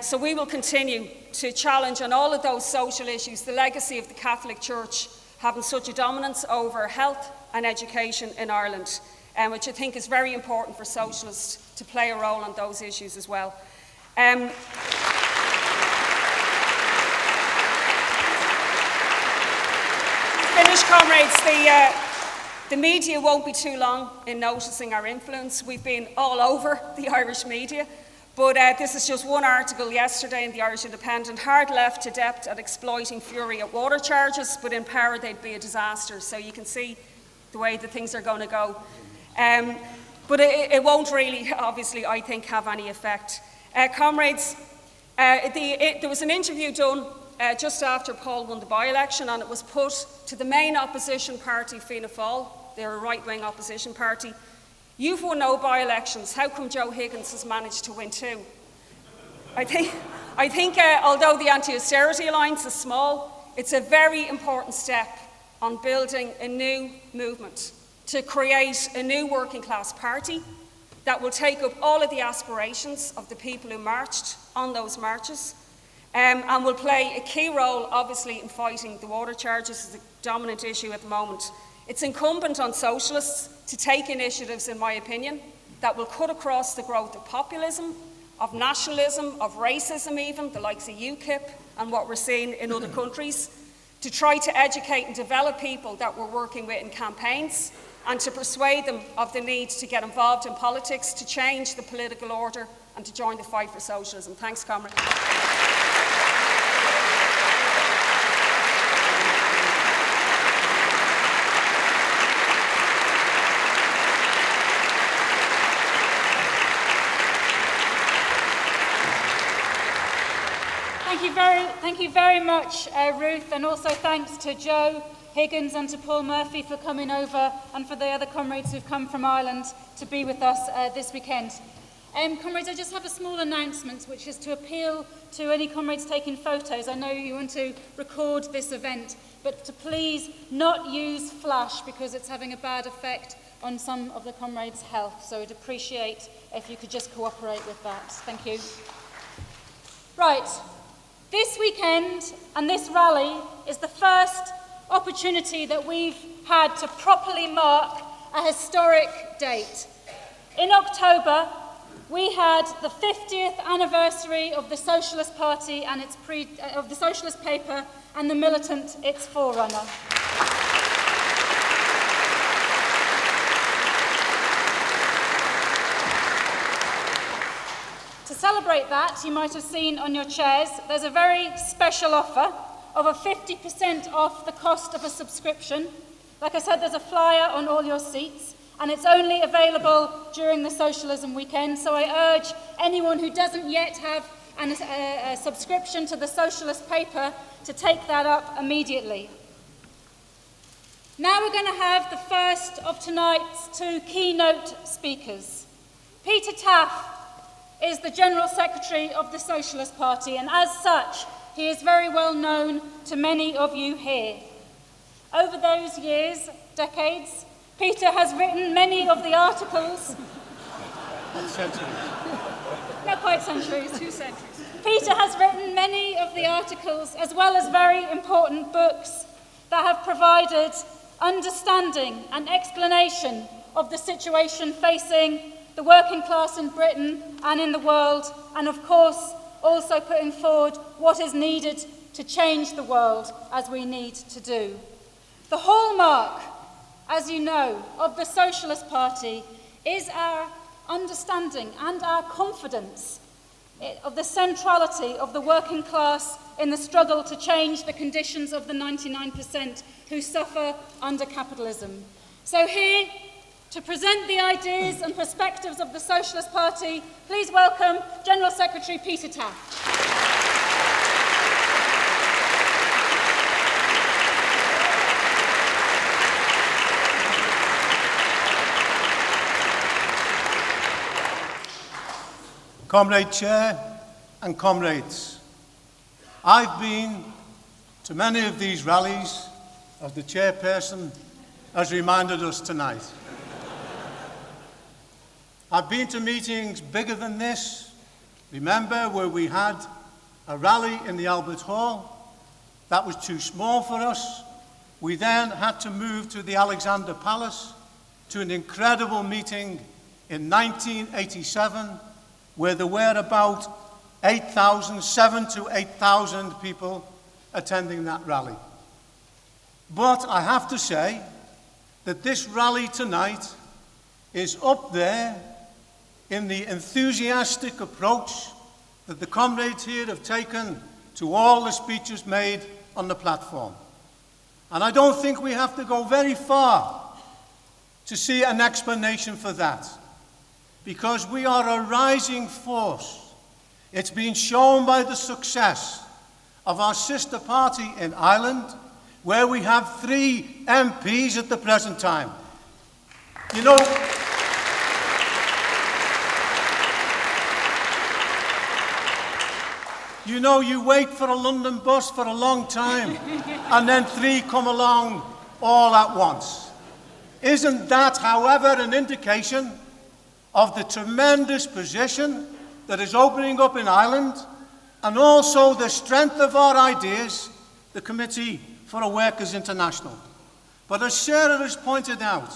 [SPEAKER 6] So we will continue to challenge on all of those social issues the legacy of the Catholic Church having such a dominance over health and education in Ireland, which I think is very important for Socialists to play a role on those issues as well. Finish, comrades. The media won't be too long in noticing our influence. We've been all over the Irish media, but this is just one article yesterday in the Irish Independent. Hard left adept at exploiting fury at water charges, but in power they'd be a disaster. So you can see the way that things are going to go. But it won't really, obviously, I think, have any effect. Comrades, there was an interview done just after Paul won the by-election, and it was put to the main opposition party, Fianna Fáil. They're a right-wing opposition party. You've won no by-elections. How come Joe Higgins has managed to win 2? I think although the Anti-Austerity Alliance is small, it's a very important step on building a new movement to create a new working class party that will take up all of the aspirations of the people who marched on those marches, and will play a key role, obviously, in fighting the water charges, is the dominant issue at the moment. It's incumbent on Socialists to take initiatives, in my opinion, that will cut across the growth of populism, of nationalism, of racism even, the likes of UKIP and what we're seeing in other countries, to try to educate and develop people that we're working with in campaigns, and to persuade them of the need to get involved in politics, to change the political order, and to join the fight for socialism. Thanks, comrade.
[SPEAKER 2] Thank you very much, Ruth, and also thanks to Joe Higgins and to Paul Murphy for coming over, and for the other comrades who've come from Ireland to be with us this weekend. Comrades, I just have a small announcement, which is to appeal to any comrades taking photos. I know you want to record this event, but to please not use flash, because it's having a bad effect on some of the comrades' health. So I'd appreciate if you could just cooperate with that. Thank you. Right. This weekend and this rally is the first opportunity that we've had to properly mark a historic date. In October, we had the 50th anniversary of the Socialist Party and of the Socialist paper and the militant its forerunner. To celebrate that, you might have seen on your chairs, there's a very special offer of a 50% off the cost of a subscription. Like I said, there's a flyer on all your seats, and it's only available during the Socialism weekend, so I urge anyone who doesn't yet have a subscription to the Socialist paper to take that up immediately. Now we're going to have the first of tonight's 2 keynote speakers. Peter Taaffe is the General Secretary of the Socialist Party, and as such, he is very well known to many of you here. Over those years, decades, Peter has written many of the articles... Not quite centuries. 2 centuries. Peter has written many of the articles, as well as very important books, that have provided understanding and explanation of the situation facing the working class in Britain and in the world, and of course, also putting forward what is needed to change the world as we need to do. The hallmark, as you know, of the Socialist Party is our understanding and our confidence of the centrality of the working class in the struggle to change the conditions of the 99% who suffer under capitalism. So here, To present the ideas and perspectives of the Socialist Party, please welcome General Secretary Peter Taft.
[SPEAKER 7] Comrade Chair and comrades, I've been to many of these rallies, as the chairperson has reminded us tonight. I've been to meetings bigger than this. Remember where we had a rally in the Albert Hall? That was too small for us. We then had to move to the Alexander Palace to an incredible meeting in 1987 where there were about 7,000 to 8,000 people attending that rally. But I have to say that this rally tonight is up there in the enthusiastic approach that the comrades here have taken to all the speeches made on the platform. And I don't think we have to go very far to see an explanation for that, because we are a rising force. It's been shown by the success of our sister party in Ireland, where we have 3 MPs at the present time. You wait for a London bus for a long time, and then 3 come along all at once. Isn't that, however, an indication of the tremendous position that is opening up in Ireland, and also the strength of our ideas, the Committee for a Workers' International? But as Sarah has pointed out,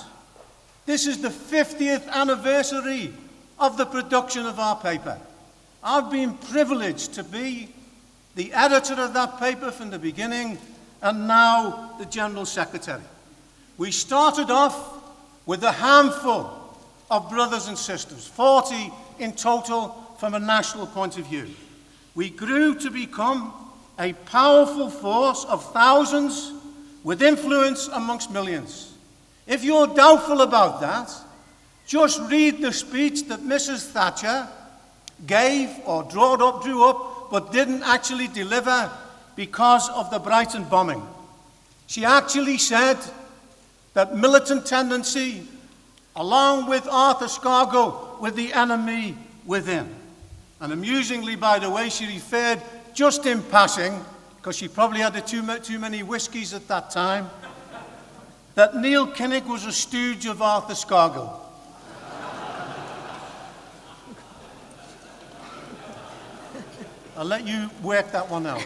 [SPEAKER 7] this is the 50th anniversary of the production of our paper. I've been privileged to be the editor of that paper from the beginning, and now the General Secretary. We started off with a handful of brothers and sisters, 40 in total from a national point of view. We grew to become a powerful force of thousands with influence amongst millions. If you're doubtful about that, just read the speech that Mrs. Thatcher gave or drew up, but didn't actually deliver because of the Brighton bombing. She actually said that militant tendency, along with Arthur Scargill, were the enemy within. And amusingly, by the way, she referred just in passing, because she probably had too many whiskies at that time, that Neil Kinnock was a stooge of Arthur Scargill. I'll let you work that one out.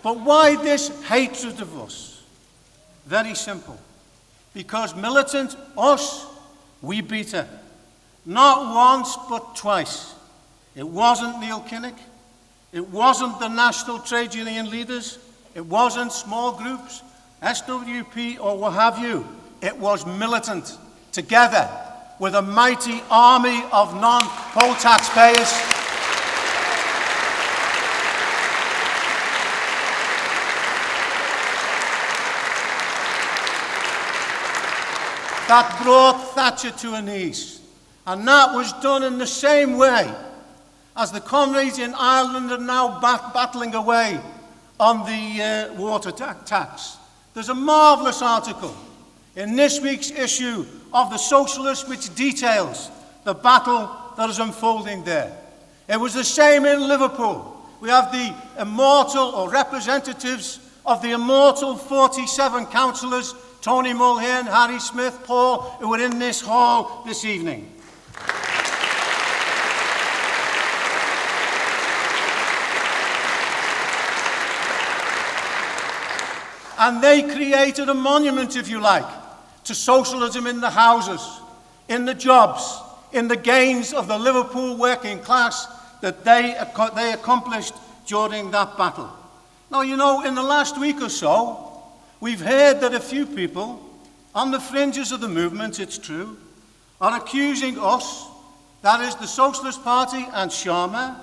[SPEAKER 7] But why this hatred of us? Very simple. Because militant, us, we beat her. Not once, but twice. It wasn't Neil Kinnock. It wasn't the national trade union leaders. It wasn't small groups, SWP or what have you. It was militant, together with a mighty army of non-poll taxpayers. That brought Thatcher to her knees. And that was done in the same way as the comrades in Ireland are now battling away on the water tax. There's a marvellous article in this week's issue of the Socialist which details the battle that is unfolding there. It was the same in Liverpool. We have the immortal, or representatives of the immortal 47 councillors, Tony Mulhern, Harry Smith, Paul, who were in this hall this evening. And they created a monument, if you like, to socialism in the houses, in the jobs, in the gains of the Liverpool working class that they accomplished during that battle. Now, you know, in the last week or so, we've heard that a few people on the fringes of the movement, it's true, are accusing us, that is the Socialist Party and Sharma,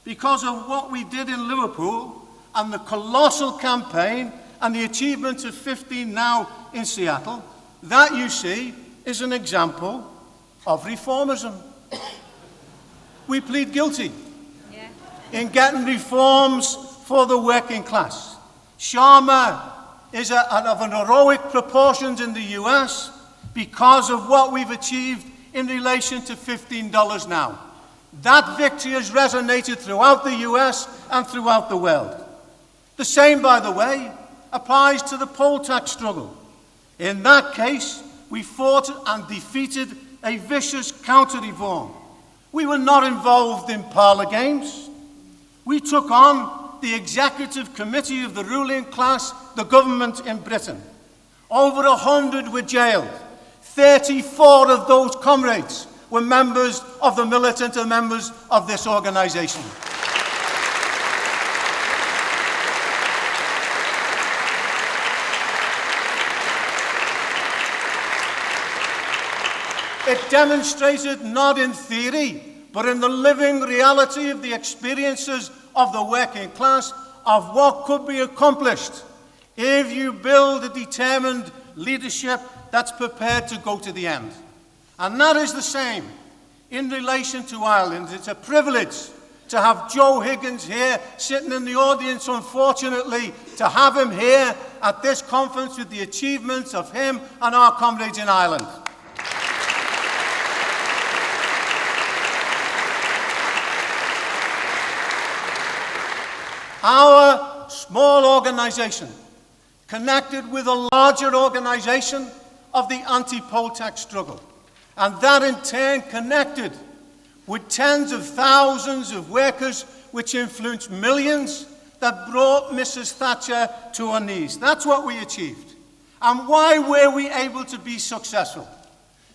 [SPEAKER 7] because of what we did in Liverpool and the colossal campaign and the achievement of 15 now in Seattle, That, you see, is an example of reformism. We plead guilty in getting reforms for the working class. Sharma is of an heroic proportions in the US because of what we've achieved in relation to $15 now. That victory has resonated throughout the US and throughout the world. The same, by the way, applies to the poll tax struggle. In that case, we fought and defeated a vicious counter-reform. We were not involved in parlour games. We took on the executive committee of the ruling class, the government in Britain. Over 100 were jailed. 34 of those comrades were members of the militant and members of this organisation. It demonstrated not in theory, but in the living reality of the experiences of the working class of what could be accomplished if you build a determined leadership that's prepared to go to the end. And that is the same in relation to Ireland. It's a privilege to have Joe Higgins here sitting in the audience, unfortunately, to have him here at this conference with the achievements of him and our comrades in Ireland. Our small organisation connected with a larger organisation of the anti-poll tax struggle, and that in turn connected with tens of thousands of workers which influenced millions that brought Mrs. Thatcher to her knees. That's what we achieved. And why were we able to be successful?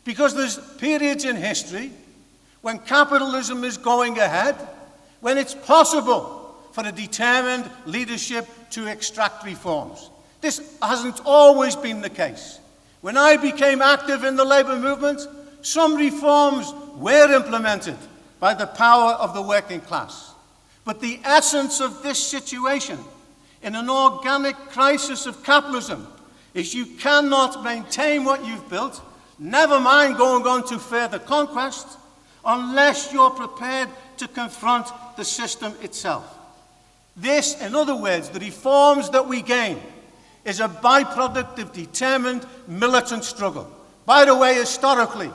[SPEAKER 7] Because there's periods in history when capitalism is going ahead, when it's possible for a determined leadership to extract reforms. This hasn't always been the case. When I became active in the labour movement, some reforms were implemented by the power of the working class. But the essence of this situation, in an organic crisis of capitalism, is you cannot maintain what you've built, never mind going on to further conquest, unless you're prepared to confront the system itself. This, in other words, the reforms that we gain, is a byproduct of determined militant struggle. By the way, historically,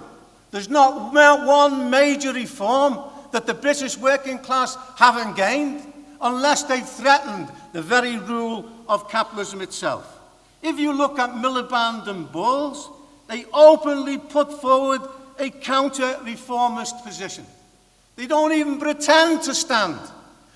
[SPEAKER 7] there's not one major reform that the British working class haven't gained unless they've threatened the very rule of capitalism itself. If you look at Miliband and Bowles, they openly put forward a counter-reformist position. They don't even pretend to stand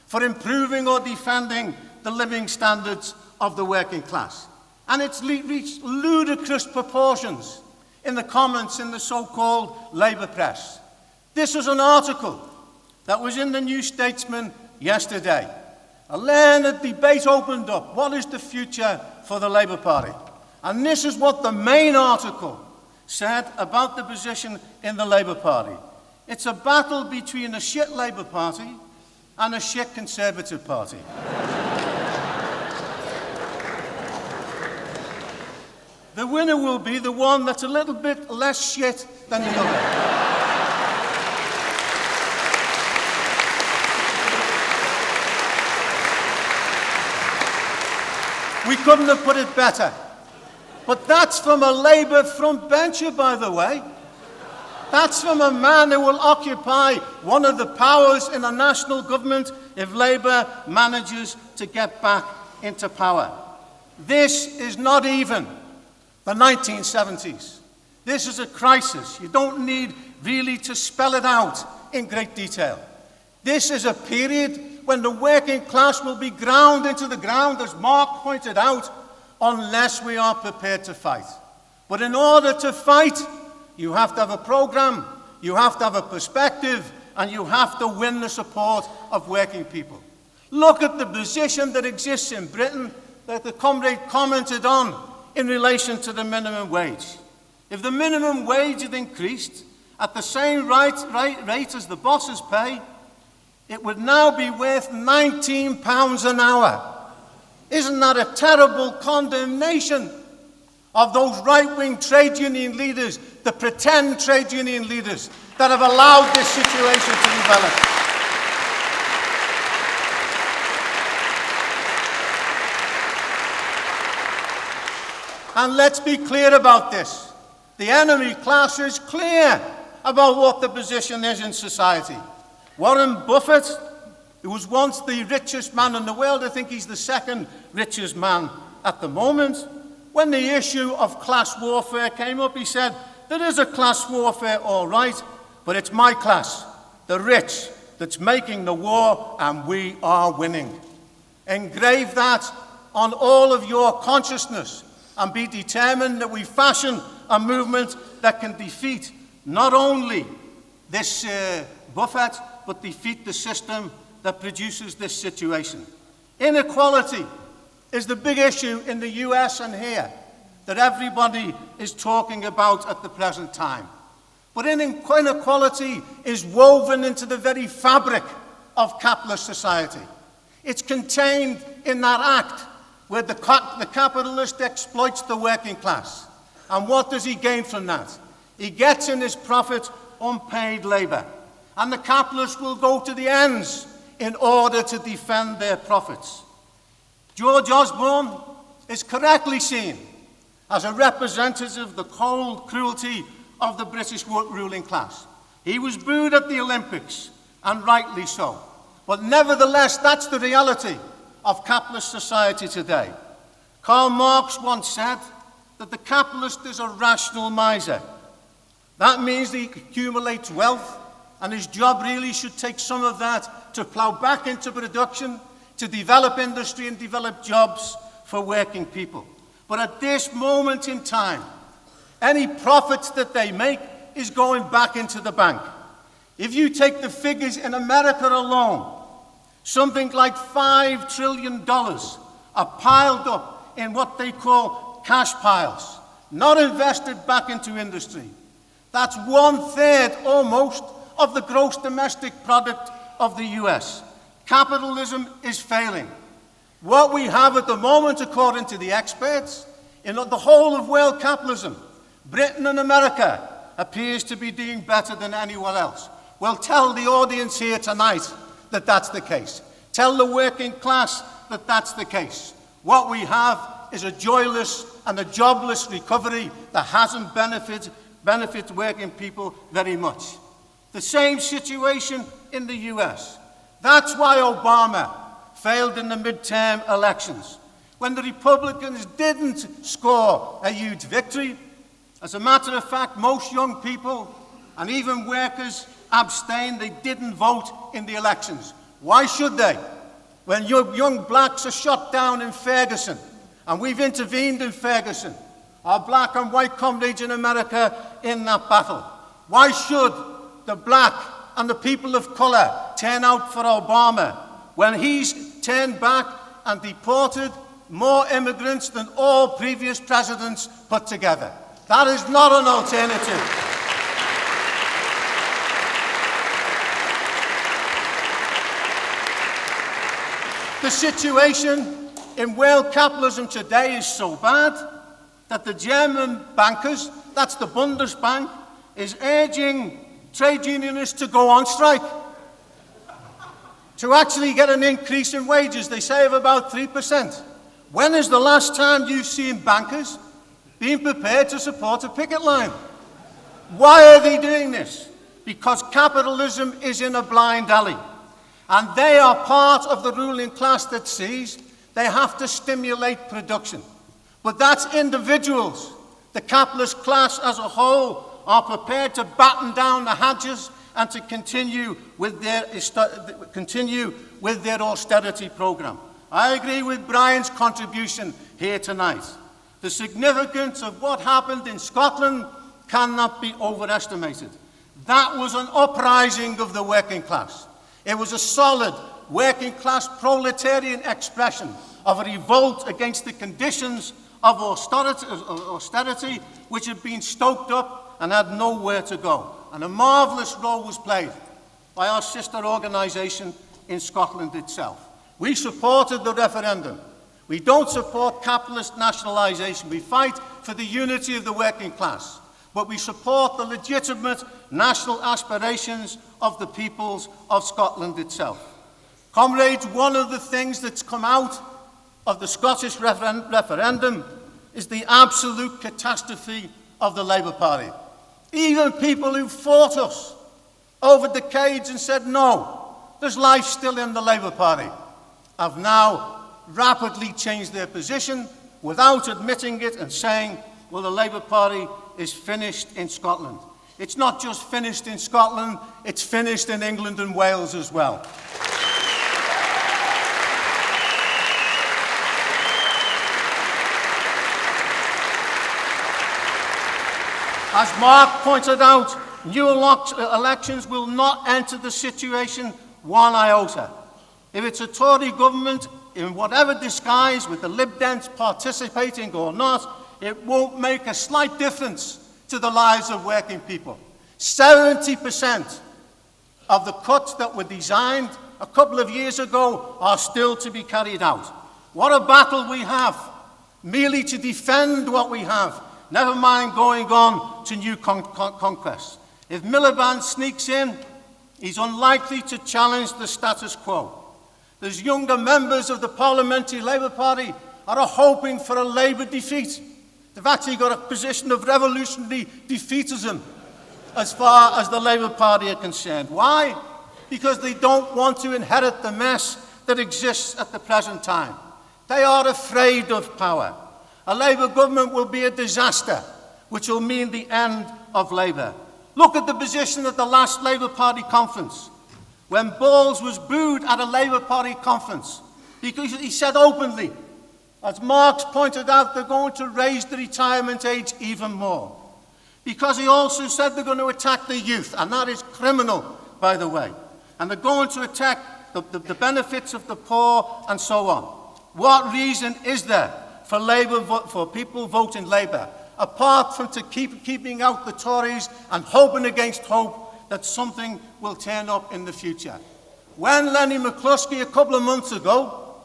[SPEAKER 7] for improving or defending the living standards of the working class. And it's reached ludicrous proportions in the comments in the so-called Labour press. This was an article that was in the New Statesman yesterday. A learned debate opened up. What is the future for the Labour Party? And this is what the main article said about the position in the Labour Party. It's a battle between a shit Labour Party and a shit Conservative Party. The winner will be the one that's a little bit less shit than the other. We couldn't have put it better. But that's from a Labour frontbencher, by the way. That's from a man who will occupy one of the powers in a national government if Labour manages to get back into power. This is not even the 1970s. This is a crisis. You don't need really to spell it out in great detail. This is a period when the working class will be ground into the ground, as Mark pointed out, unless we are prepared to fight. But in order to fight, you have to have a programme, you have to have a perspective, and you have to win the support of working people. Look at the position that exists in Britain that the comrade commented on in relation to the minimum wage. If the minimum wage had increased at the same rate as the bosses pay, it would now be worth £19 an hour. Isn't that a terrible condemnation of those right-wing trade union leaders, the pretend trade union leaders, that have allowed this situation to develop. And let's be clear about this. The enemy class is clear about what the position is in society. Warren Buffett, who was once the richest man in the world, I think he's the second richest man at the moment. When the issue of class warfare came up, he said, there is a class warfare, all right, but it's my class, the rich, that's making the war, and we are winning. Engrave that on all of your consciousness and be determined that we fashion a movement that can defeat not only this Buffett, but defeat the system that produces this situation. Inequality is the big issue in the US and here that everybody is talking about at the present time. But inequality is woven into the very fabric of capitalist society. It's contained in that act where the capitalist exploits the working class. And what does he gain from that? He gets in his profit unpaid labor. And the capitalists will go to the ends in order to defend their profits. George Osborne is correctly seen as a representative of the cold cruelty of the British ruling class. He was booed at the Olympics, and rightly so. But nevertheless, that's the reality of capitalist society today. Karl Marx once said that the capitalist is a rational miser. That means that he accumulates wealth, and his job really should take some of that to plough back into production, to develop industry and develop jobs for working people. But at this moment in time, any profits that they make is going back into the bank. If you take the figures in America alone, something like $5 trillion are piled up in what they call cash piles, not invested back into industry. That's 1/3 almost of the gross domestic product of the US. Capitalism is failing. What we have at the moment, according to the experts, in the whole of world capitalism, Britain and America appears to be doing better than anyone else. Well, tell the audience here tonight that that's the case. Tell the working class that that's the case. What we have is a joyless and a jobless recovery that hasn't benefited working people very much. The same situation in the US. That's why Obama failed in the midterm elections. When the Republicans didn't score a huge victory, as a matter of fact, most young people and even workers abstained. They didn't vote in the elections. Why should they? When young blacks are shot down in Ferguson, and we've intervened in Ferguson, our black and white comrades in America in that battle. Why should the black and the people of colour turn out for Obama when he's turned back and deported more immigrants than all previous presidents put together? That is not an alternative. The situation in world capitalism today is so bad that the German bankers, that's the Bundesbank, is urging trade unionists to go on strike, to actually get an increase in wages, they say, of about 3%. When is the last time you've seen bankers being prepared to support a picket line? Why are they doing this? Because capitalism is in a blind alley. And they are part of the ruling class that sees they have to stimulate production. But that's individuals. The capitalist class as a whole are prepared to batten down the hatches and to continue with their austerity program. I agree with Brian's contribution here tonight. The significance of what happened in Scotland cannot be overestimated. That was an uprising of the working class. It was a solid working class proletarian expression of a revolt against the conditions of austerity which had been stoked up and had nowhere to go. And a marvellous role was played by our sister organisation in Scotland itself. We supported the referendum. We don't support capitalist nationalisation. We fight for the unity of the working class, but we support the legitimate national aspirations of the peoples of Scotland itself. Comrades, one of the things that's come out of the Scottish referendum is the absolute catastrophe of the Labour Party. Even people who fought us over decades and said, no, there's life still in the Labour Party, have now rapidly changed their position without admitting it and saying, well, the Labour Party is finished in Scotland. It's not just finished in Scotland, it's finished in England and Wales as well. As Mark pointed out, new elections will not enter the situation one iota. If it's a Tory government, in whatever disguise, with the Lib Dems participating or not, it won't make a slight difference to the lives of working people. 70% of the cuts that were designed a couple of years ago are still to be carried out. What a battle we have, merely to defend what we have, never mind going on to new conquests. If Miliband sneaks in, he's unlikely to challenge the status quo. There's younger members of the Parliamentary Labour Party are hoping for a Labour defeat. They've actually got a position of revolutionary defeatism as far as the Labour Party are concerned. Why? Because they don't want to inherit the mess that exists at the present time. They are afraid of power. A Labour government will be a disaster, which will mean the end of Labour. Look at the position at the last Labour Party conference, when Bowles was booed at a Labour Party conference because he said openly, as Marx pointed out, they're going to raise the retirement age even more. Because he also said they're going to attack the youth, and that is criminal, by the way. And they're going to attack the benefits of the poor and so on. What reason is there for for people voting Labour, apart from keeping out the Tories and hoping against hope that something will turn up in the future? When Lenny McCluskey a couple of months ago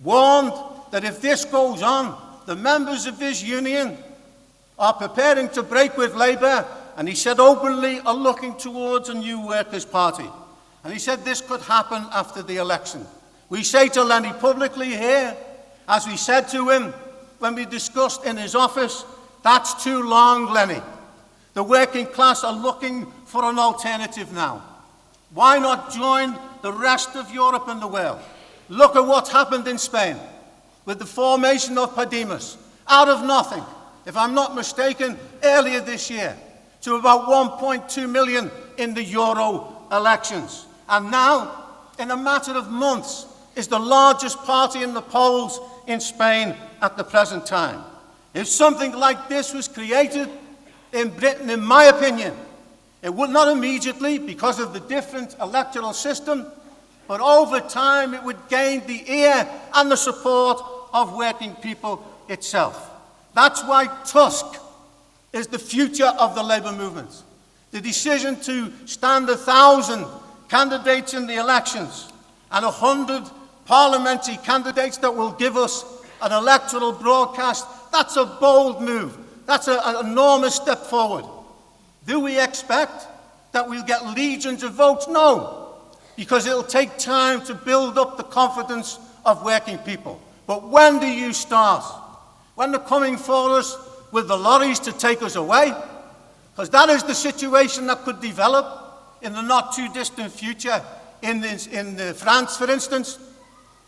[SPEAKER 7] warned that if this goes on, the members of his union are preparing to break with Labour, and he said openly are looking towards a new Workers' Party. And he said this could happen after the election. We say to Lenny publicly here, as we said to him when we discussed in his office, that's too long, Lenny. The working class are looking for an alternative now. Why not join the rest of Europe and the world? Look at what's happened in Spain with the formation of Podemos, out of nothing, if I'm not mistaken, earlier this year, to about 1.2 million in the Euro elections. And now, in a matter of months, is the largest party in the polls in Spain at the present time. If something like this was created in Britain, in my opinion, it would not immediately, because of the different electoral system, but over time it would gain the ear and the support of working people itself. That's why Tusk is the future of the Labour movement. The decision to stand 1,000 candidates in the elections and 100 parliamentary candidates that will give us an electoral broadcast, that's a bold move. That's an enormous step forward. Do we expect that we'll get legions of votes? No, because it'll take time to build up the confidence of working people. But when do you start? When they're coming for us with the lorries to take us away? Because that is the situation that could develop in the not too distant future in France, for instance,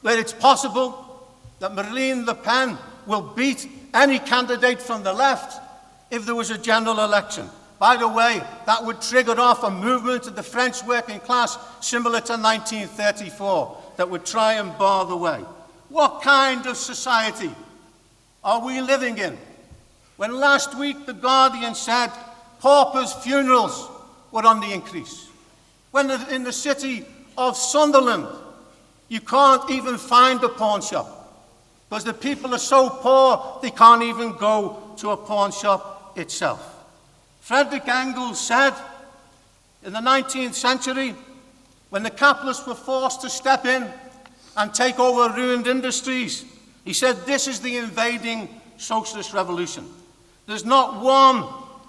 [SPEAKER 7] where it's possible that Marine Le Pen will beat any candidate from the left if there was a general election. By the way, that would trigger off a movement of the French working class similar to 1934 that would try and bar the way. What kind of society are we living in? When last week The Guardian said paupers' funerals were on the increase. When in the city of Sunderland, you can't even find a pawn shop because the people are so poor they can't even go to a pawn shop itself. Frederick Engels said in the 19th century, when the capitalists were forced to step in and take over ruined industries, he said, this is the invading socialist revolution. There's not one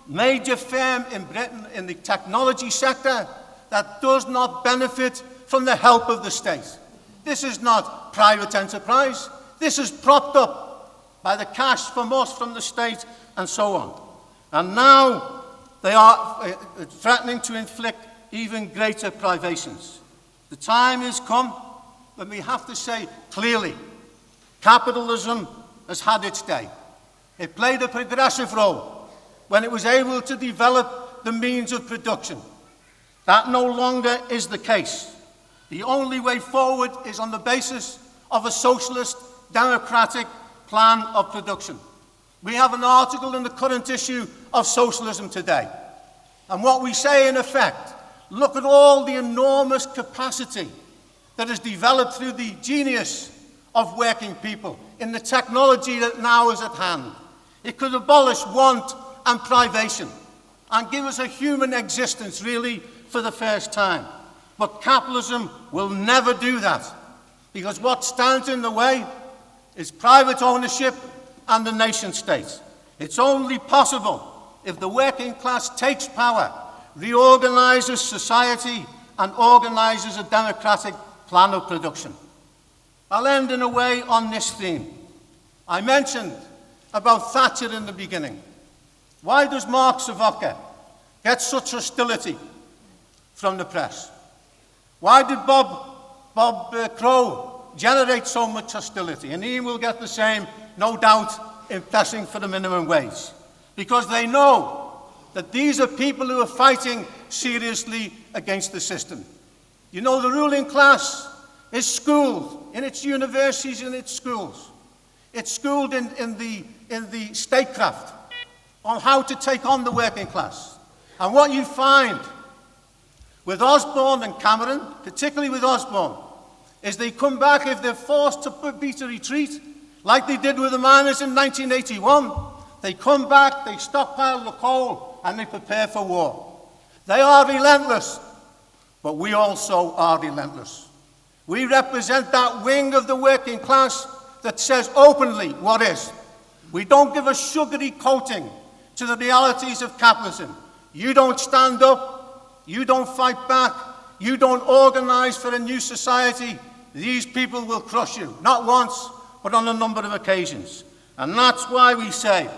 [SPEAKER 7] major firm in Britain in the technology sector that does not benefit from the help of the state. This is not private enterprise. This is propped up by the cash from us, from the state, and so on. And now they are threatening to inflict even greater privations. The time has come when we have to say clearly, capitalism has had its day. It played a progressive role when it was able to develop the means of production. That no longer is the case. The only way forward is on the basis of a socialist, democratic plan of production. We have an article in the current issue of Socialism today. And what we say in effect, look at all the enormous capacity that is developed through the genius of working people in the technology that now is at hand. It could abolish want and privation and give us a human existence, really, for the first time. But capitalism will never do that, because what stands in the way is private ownership and the nation state. It's only possible if the working class takes power, reorganizes society, and organizes a democratic plan of production. I'll end in a way on this theme. I mentioned about Thatcher in the beginning. Why does Mark Savoca get such hostility from the press? Why did Bob Crow generate so much hostility? And he will get the same, no doubt, in pressing for the minimum wage. Because they know that these are people who are fighting seriously against the system. You know, the ruling class is schooled in its universities and its schools. It's schooled in the statecraft on how to take on the working class. And what you find with Osborne and Cameron, particularly with Osborne, is they come back if they're forced to beat a retreat, like they did with the miners in 1981. They come back, they stockpile the coal, and they prepare for war. They are relentless, but we also are relentless. We represent that wing of the working class that says openly what is. We don't give a sugary coating to the realities of capitalism. You don't stand up, you don't fight back, you don't organize for a new society, these people will crush you, not once, but on a number of occasions. And that's why we say,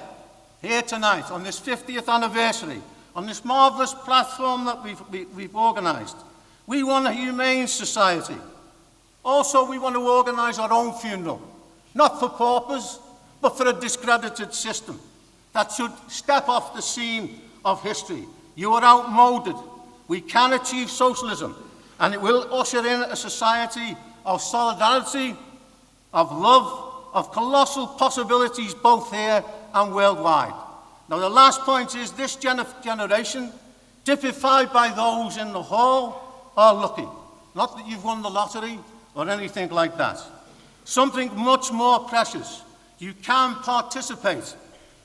[SPEAKER 7] here tonight, on this 50th anniversary, on this marvelous platform that we've organized, we want a humane society. Also, we want to organize our own funeral, not for paupers, but for a discredited system that should step off the scene of history. You are outmoded. We can achieve socialism, and it will usher in a society of solidarity, of love, of colossal possibilities both here and worldwide. Now, the last point is this generation, typified by those in the hall, are lucky. Not that you've won the lottery or anything like that. Something much more precious. You can participate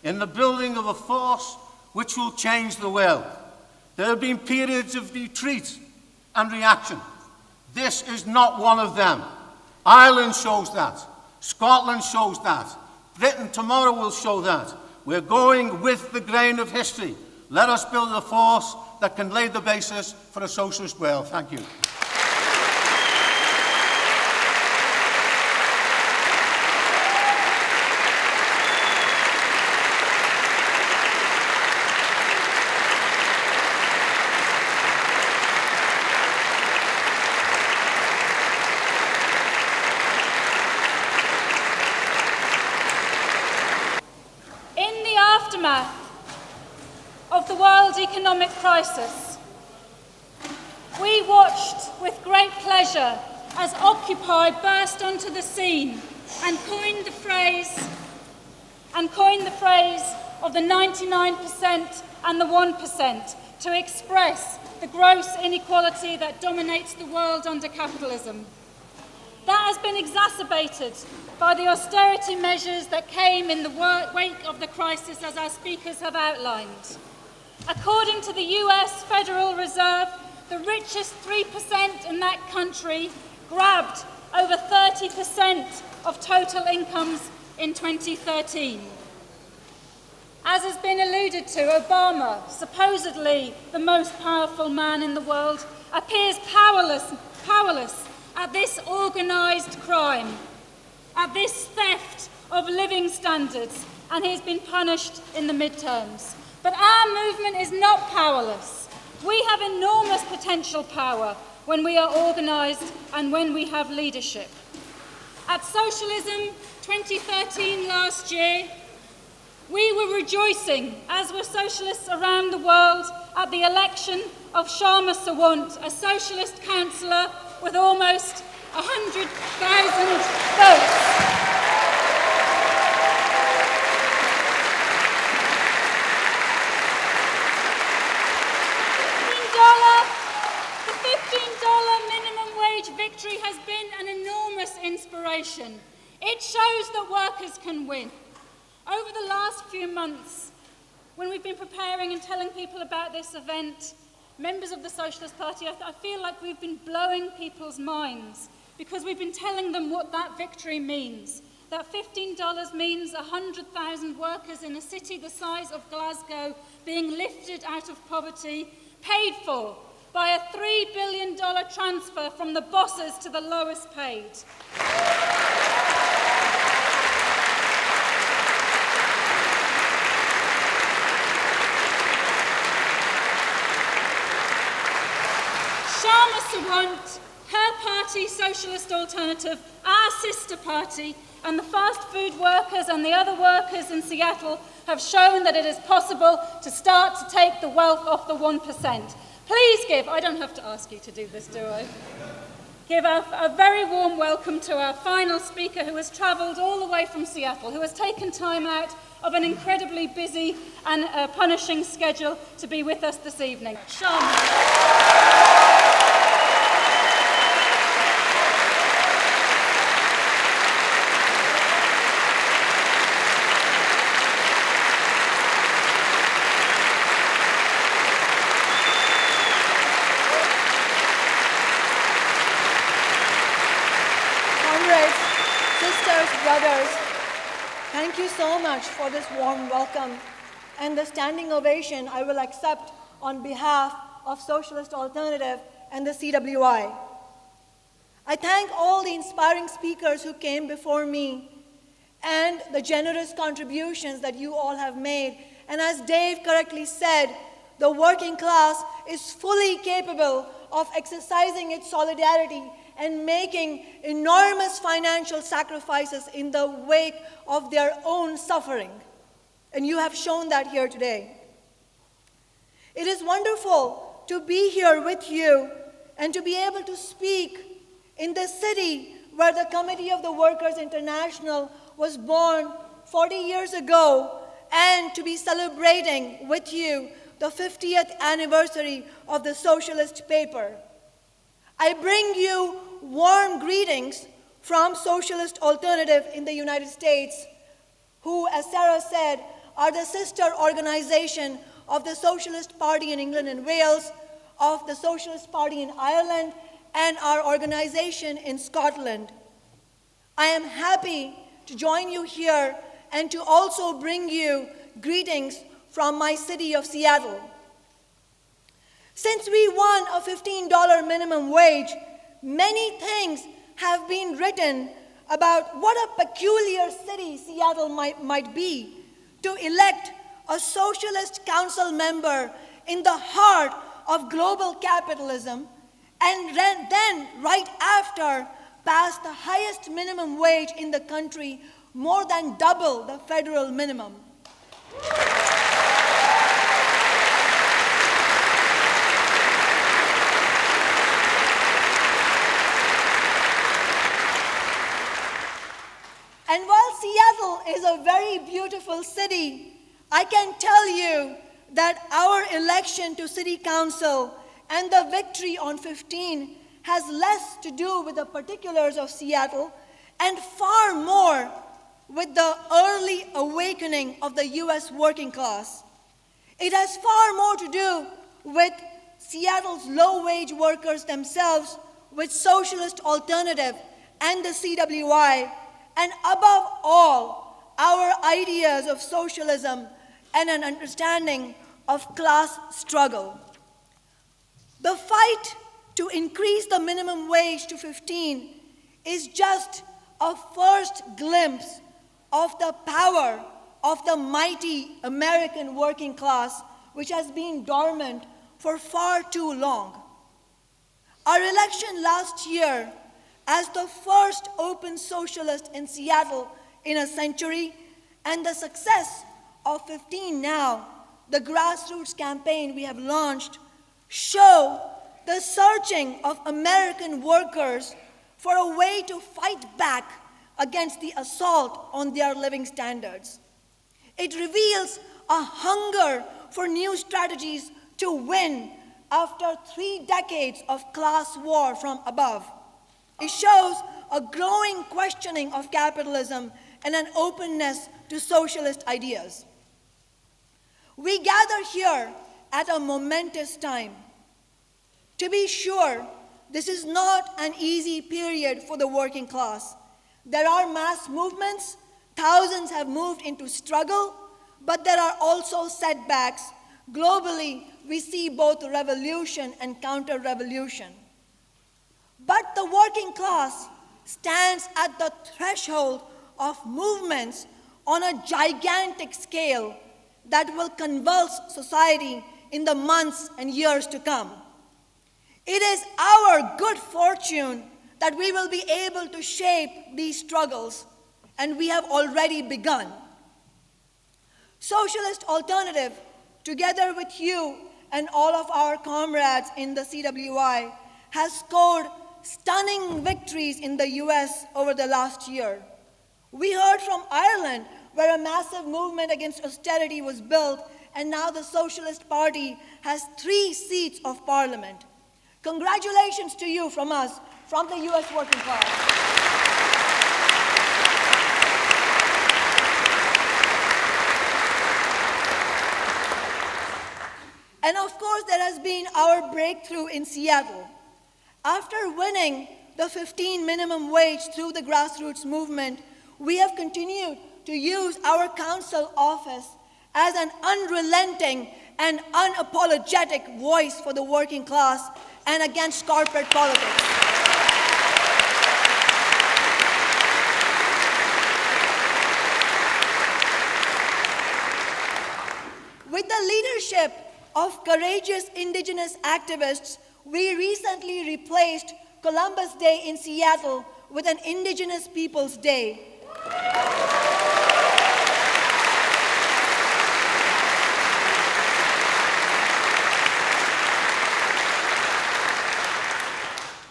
[SPEAKER 7] in the building of a force which will change the world. There have been periods of retreat and reaction. This is not one of them. Ireland shows that. Scotland shows that. Britain tomorrow will show that. We're going with the grain of history. Let us build a force that can lay the basis for a socialist world. Thank you.
[SPEAKER 2] Of the world economic crisis, we watched with great pleasure as Occupy burst onto the scene and coined the phrase of the 99% and the 1% to express the gross inequality that dominates the world under capitalism. That has been exacerbated by the austerity measures that came in the wake of the crisis, as our speakers have outlined. According to the US Federal Reserve, the richest 3% in that country grabbed over 30% of total incomes in 2013. As has been alluded to, Obama, supposedly the most powerful man in the world, appears powerless at this organised crime, at this theft of living standards, and he has been punished in the midterms. But our movement is not powerless. We have enormous potential power when we are organised and when we have leadership. At Socialism 2013 last year, we were rejoicing, as were socialists around the world, at the election of Sharma Sawant, a socialist councillor with almost 100,000 votes. Victory has been an enormous inspiration. It shows that workers can win. Over the last few months, when we've been preparing and telling people about this event, members of the Socialist Party, I feel like we've been blowing people's minds because we've been telling them what that victory means. That $15 means 100,000 workers in a city the size of Glasgow being lifted out of poverty, paid for by a $3 billion transfer from the bosses to the lowest paid. Sharma Sawant, her party, Socialist Alternative, our sister party, and the fast food workers and the other workers in Seattle have shown that it is possible to start to take the wealth off the 1%. Please give, I don't have to ask you to do this, do I? Give a very warm welcome to our final speaker who has travelled all the way from Seattle, who has taken time out of an incredibly busy and punishing schedule to be with us this evening. Sharma.
[SPEAKER 1] Brothers, thank you so much for this warm welcome and the standing ovation I will accept on behalf of Socialist Alternative and the CWI. I thank all the inspiring speakers who came before me and the generous contributions that you all have made. And as Dave correctly said, the working class is fully capable of exercising its solidarity and making enormous financial sacrifices in the wake of their own suffering. And you have shown that here today. It is wonderful to be here with you and to be able to speak in the city where the Committee of the Workers International was born 40 years ago, and to be celebrating with you the 50th anniversary of the Socialist paper. I bring you warm greetings from Socialist Alternative in the United States, who, as Sarah said, are the sister organization of the Socialist Party in England and Wales, of the Socialist Party in Ireland, and our organization in Scotland. I am happy to join you here and to also bring you greetings from my city of Seattle. Since we won a $15 minimum wage, many things have been written about what a peculiar city Seattle might be to elect a socialist council member in the heart of global capitalism, and then right after pass the highest minimum wage in the country, more than double the federal minimum. And while Seattle is a very beautiful city, I can tell you that our election to City Council and the victory on 15 has less to do with the particulars of Seattle and far more with the early awakening of the US working class. It has far more to do with Seattle's low-wage workers themselves, with Socialist Alternative and the CWI, and above all, our ideas of socialism and an understanding of class struggle. The fight to increase the minimum wage to 15 is just a first glimpse of the power of the mighty American working class, which has been dormant for far too long. Our election last year as the first open socialist in Seattle in a century, and the success of 15 now, the grassroots campaign we have launched, show the searching of American workers for a way to fight back against the assault on their living standards. It reveals a hunger for new strategies to win after 3 decades of class war from above. It shows a growing questioning of capitalism and an openness to socialist ideas. We gather here at a momentous time. To be sure, this is not an easy period for the working class. There are mass movements, thousands have moved into struggle, but there are also setbacks. Globally, we see both revolution and counter-revolution. But the working class stands at the threshold of movements on a gigantic scale that will convulse society in the months and years to come. It is our good fortune that we will be able to shape these struggles, and we have already begun. Socialist Alternative, together with you and all of our comrades in the CWI, has scored stunning victories in the US over the last year. We heard from Ireland, where a massive movement against austerity was built, and now the Socialist Party has 3 seats of parliament. Congratulations to you from us, from the US working class. And of course, there has been our breakthrough in Seattle. After winning the 15 minimum wage through the grassroots movement, we have continued to use our council office as an unrelenting and unapologetic voice for the working class and against corporate politics. With the leadership of courageous indigenous activists, we recently replaced Columbus Day in Seattle with an Indigenous Peoples Day.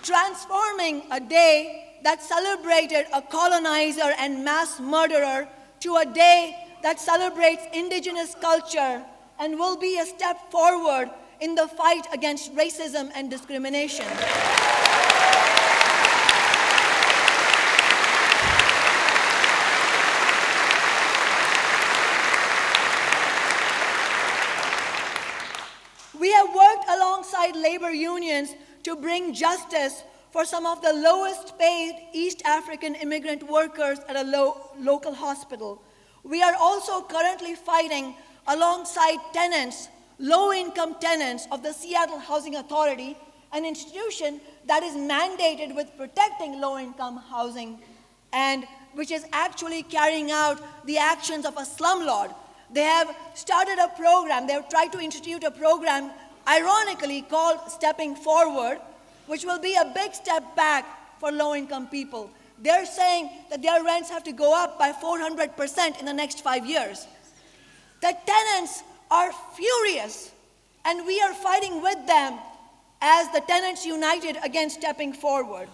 [SPEAKER 1] Transforming a day that celebrated a colonizer and mass murderer to a day that celebrates indigenous culture and will be a step forward in the fight against racism and discrimination. We have worked alongside labor unions to bring justice for some of the lowest paid East African immigrant workers at a local hospital. We are also currently fighting alongside tenants, low-income tenants of the Seattle Housing Authority, an institution that is mandated with protecting low-income housing and which is actually carrying out the actions of a slumlord. They have started a program, they have tried to institute a program, ironically called Stepping Forward, which will be a big step back for low-income people. They're saying that their rents have to go up by 400% in the next 5 years. The tenants are furious, and we are fighting with them as the tenants united against Stepping Forward.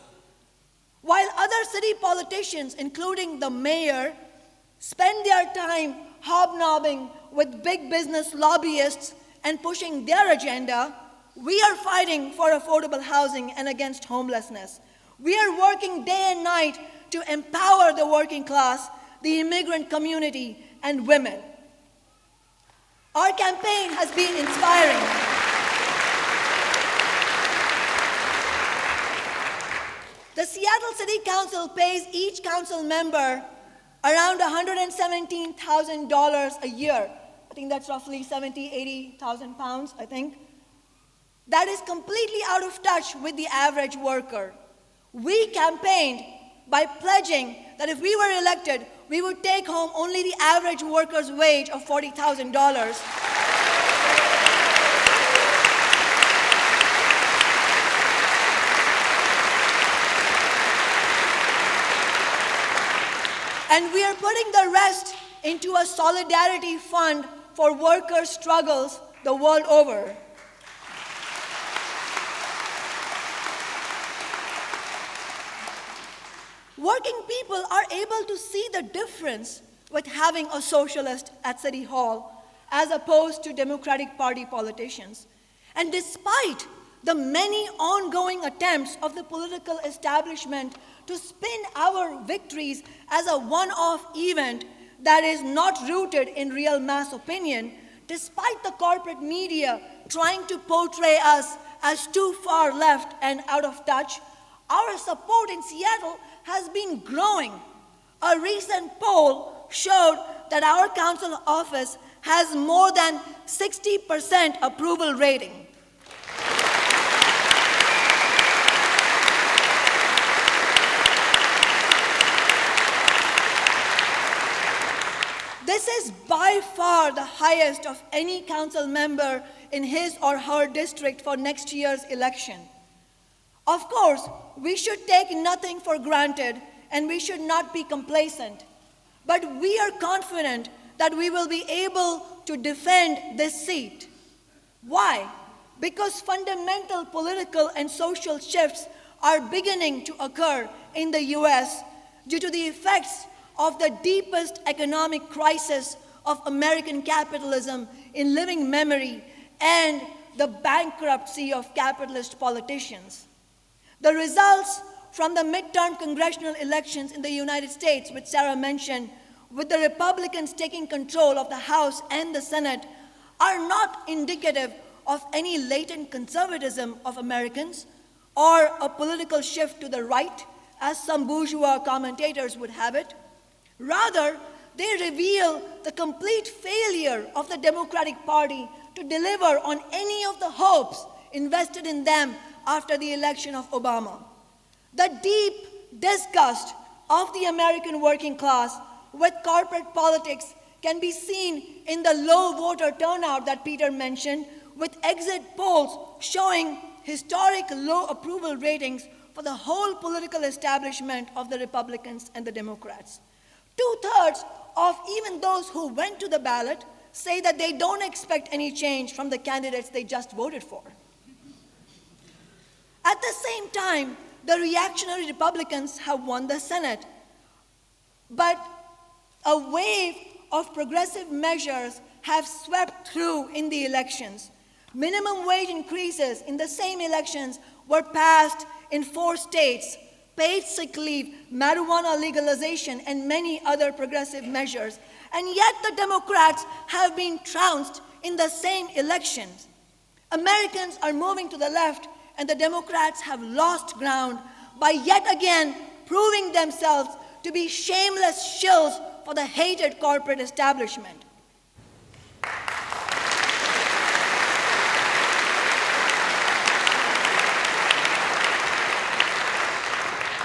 [SPEAKER 1] While other city politicians, including the mayor, spend their time hobnobbing with big business lobbyists and pushing their agenda, we are fighting for affordable housing and against homelessness. We are working day and night to empower the working class, the immigrant community, and women. Our campaign has been inspiring. The Seattle City Council pays each council member around $117,000 a year. think that's roughly 70, 80,000 pounds, I think. That is completely out of touch with the average worker. We campaigned by pledging that if we were elected, we would take home only the average worker's wage of $40,000. And we are putting the rest into a solidarity fund for workers' struggles the world over. Working people are able to see the difference with having a socialist at City Hall as opposed to Democratic Party politicians. And despite the many ongoing attempts of the political establishment to spin our victories as a one-off event that is not rooted in real mass opinion, despite the corporate media trying to portray us as too far left and out of touch, our support in Seattle has been growing. A recent poll showed that our council office has more than 60% approval rating. This is by far the highest of any council member in his or her district for next year's election. Of course, we should take nothing for granted and we should not be complacent. But we are confident that we will be able to defend this seat. Why? Because fundamental political and social shifts are beginning to occur in the US due to the effects of the deepest economic crisis of American capitalism in living memory and the bankruptcy of capitalist politicians. The results from the midterm congressional elections in the United States, which Sarah mentioned, with the Republicans taking control of the House and the Senate, are not indicative of any latent conservatism of Americans or a political shift to the right, as some bourgeois commentators would have it. Rather, they reveal the complete failure of the Democratic Party to deliver on any of the hopes invested in them after the election of Obama. The deep disgust of the American working class with corporate politics can be seen in the low voter turnout that Peter mentioned, with exit polls showing historic low approval ratings for the whole political establishment of the Republicans and the Democrats. 2/3 of even those who went to the ballot say that they don't expect any change from the candidates they just voted for. At the same time, the reactionary Republicans have won the Senate, but a wave of progressive measures have swept through in the elections. Minimum wage increases in the same elections were passed in 4 states, paid sick leave, marijuana legalization, and many other progressive measures. And yet the Democrats have been trounced in the same elections. Americans are moving to the left, and the Democrats have lost ground by yet again proving themselves to be shameless shills for the hated corporate establishment.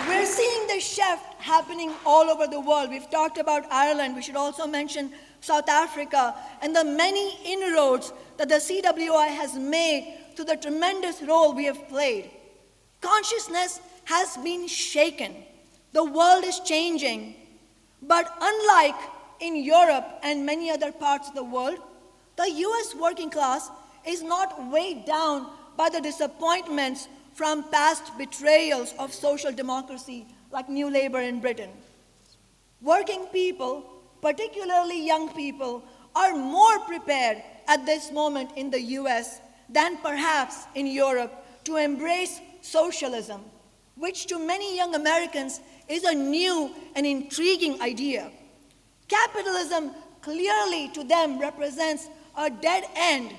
[SPEAKER 1] We're seeing this shift happening all over the world. We've talked about Ireland. We should also mention South Africa and the many inroads that the CWI has made through the tremendous role we have played. Consciousness has been shaken. The world is changing. But unlike in Europe and many other parts of the world, the US working class is not weighed down by the disappointments from past betrayals of social democracy like New Labour in Britain. Working people, particularly young people, are more prepared at this moment in the US than perhaps in Europe to embrace socialism, which to many young Americans is a new and intriguing idea. Capitalism clearly to them represents a dead end,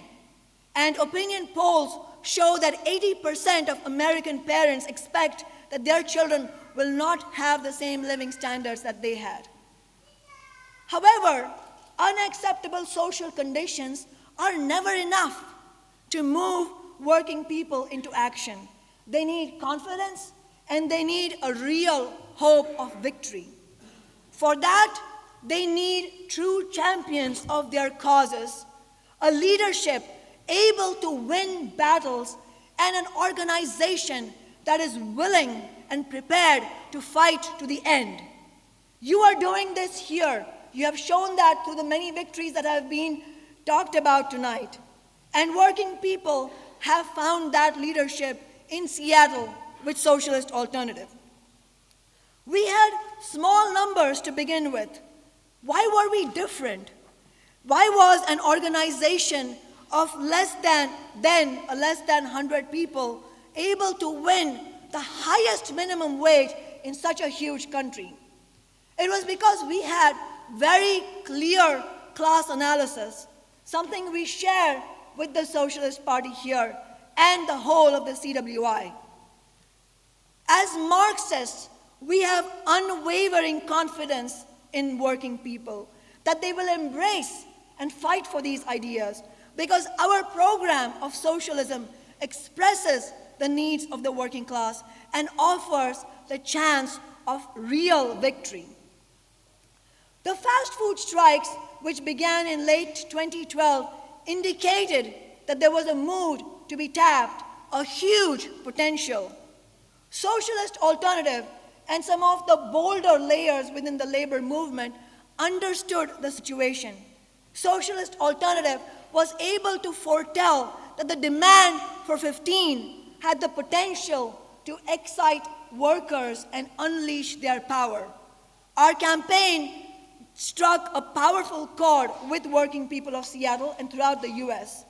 [SPEAKER 1] and opinion polls show that 80% of American parents expect that their children will not have the same living standards that they had. However, unacceptable social conditions are never enough to move working people into action. They need confidence and they need a real hope of victory. For that, they need true champions of their causes, a leadership able to win battles, and an organization that is willing and prepared to fight to the end. You are doing this here. You have shown that through the many victories that have been talked about tonight. And working people have found that leadership in Seattle with Socialist Alternative. We had small numbers to begin with. Why were we different? Why was an organization of less than 100 people able to win the highest minimum wage in such a huge country? It was because we had very clear class analysis, something we share with the Socialist Party here and the whole of the CWI. As Marxists, we have unwavering confidence in working people, that they will embrace and fight for these ideas, because our program of socialism expresses the needs of the working class and offers the chance of real victory. The fast food strikes, which began in late 2012, indicated that there was a mood to be tapped, a huge potential. Socialist Alternative and some of the bolder layers within the labor movement understood the situation. Socialist Alternative was able to foretell that the demand for 15 had the potential to excite workers and unleash their power. Our campaign struck a powerful chord with working people of Seattle and throughout the US.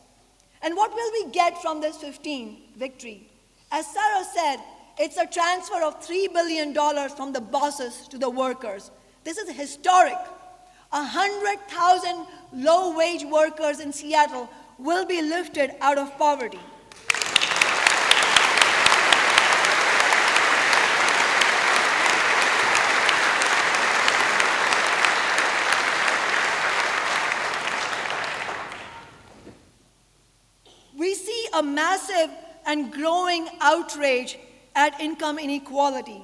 [SPEAKER 1] And what will we get from this 15 victory? As Sarah said, it's a transfer of $3 billion from the bosses to the workers. This is historic. 100,000 low-wage workers in Seattle will be lifted out of poverty. We see a massive and growing outrage at income inequality.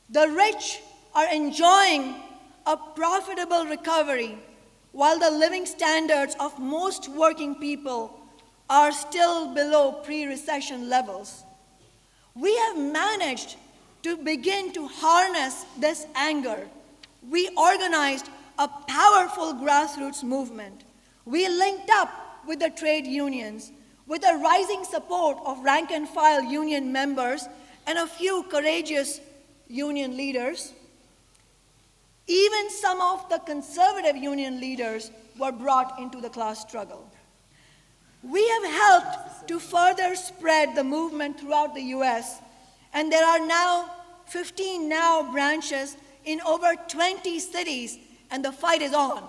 [SPEAKER 1] The rich are enjoying a profitable recovery, while the living standards of most working people are still below pre-recession levels. We have managed to begin to harness this anger. We organized a powerful grassroots movement. We linked up with the trade unions, with the rising support of rank-and-file union members and a few courageous union leaders. Even some of the conservative union leaders were brought into the class struggle. We have helped to further spread the movement throughout the US, and there are now 15 now branches in over 20 cities, and the fight is on.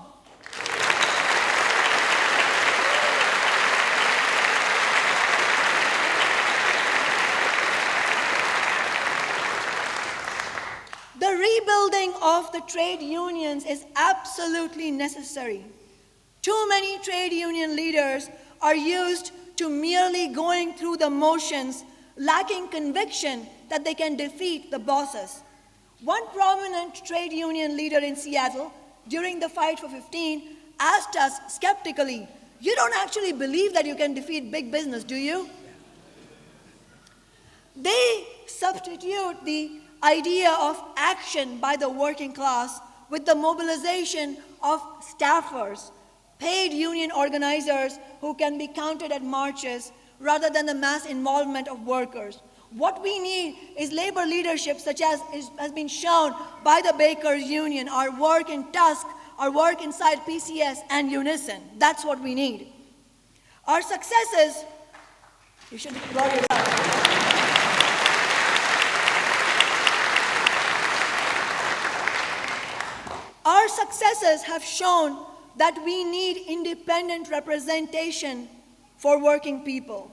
[SPEAKER 1] The rebuilding of the trade unions is absolutely necessary. Too many trade union leaders are used to merely going through the motions, lacking conviction that they can defeat the bosses. One prominent trade union leader in Seattle, during the fight for 15, asked us skeptically, "You don't actually believe that you can defeat big business, do you?" They substitute the idea of action by the working class with the mobilization of staffers, paid union organizers who can be counted at marches, rather than the mass involvement of workers. What we need is labor leadership such as has been shown by the Bakers Union, our work in Tusk, our work inside PCS and Unison. That's what we need. Our successes, you should roll yourself. Our successes have shown that we need independent representation for working people.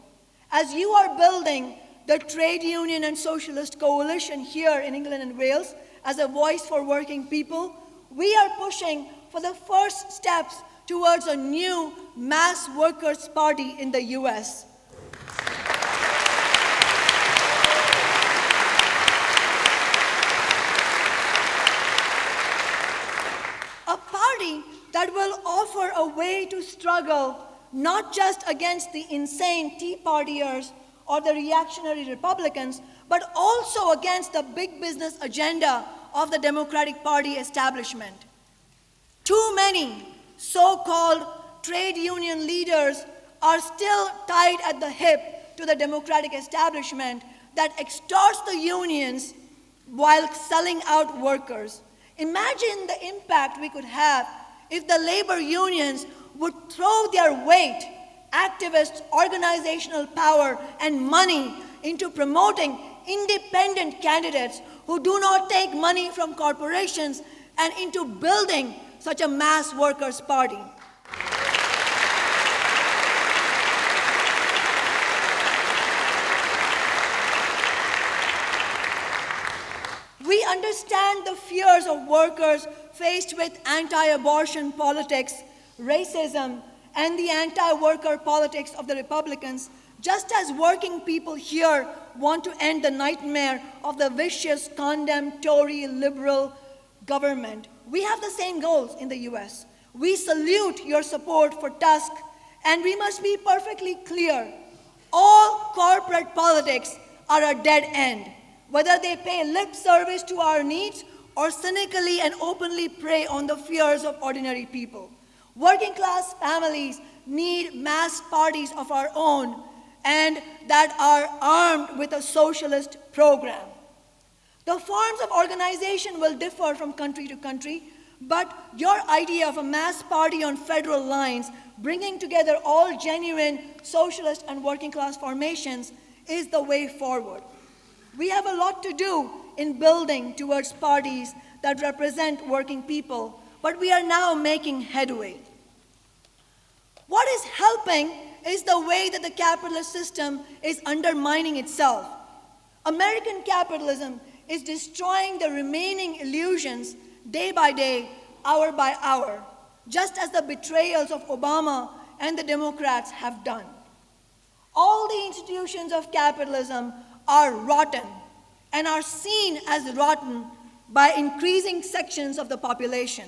[SPEAKER 1] As you are building the trade union and socialist coalition here in England and Wales as a voice for working people, we are pushing for the first steps towards a new mass workers' party in the US. A party that will offer a way to struggle not just against the insane Tea Partiers or the reactionary Republicans, but also against the big business agenda of the Democratic Party establishment. Too many so-called trade union leaders are still tied at the hip to the Democratic establishment that extorts the unions while selling out workers. Imagine the impact we could have if the labor unions would throw their weight, activists, organizational power, and money into promoting independent candidates who do not take money from corporations and into building such a mass workers' party. We understand the fears of workers faced with anti-abortion politics, racism, and the anti-worker politics of the Republicans, just as working people here want to end the nightmare of the vicious, condemned, Tory, liberal government. We have the same goals in the US. We salute your support for Tusk, and we must be perfectly clear. All corporate politics are a dead end, whether they pay lip service to our needs or cynically and openly prey on the fears of ordinary people. Working class families need mass parties of our own and that are armed with a socialist program. The forms of organization will differ from country to country, but your idea of a mass party on federal lines, bringing together all genuine socialist and working class formations, is the way forward. We have a lot to do in building towards parties that represent working people, but we are now making headway. What is helping is the way that the capitalist system is undermining itself. American capitalism is destroying the remaining illusions day by day, hour by hour, just as the betrayals of Obama and the Democrats have done. All the institutions of capitalism are rotten and are seen as rotten by increasing sections of the population.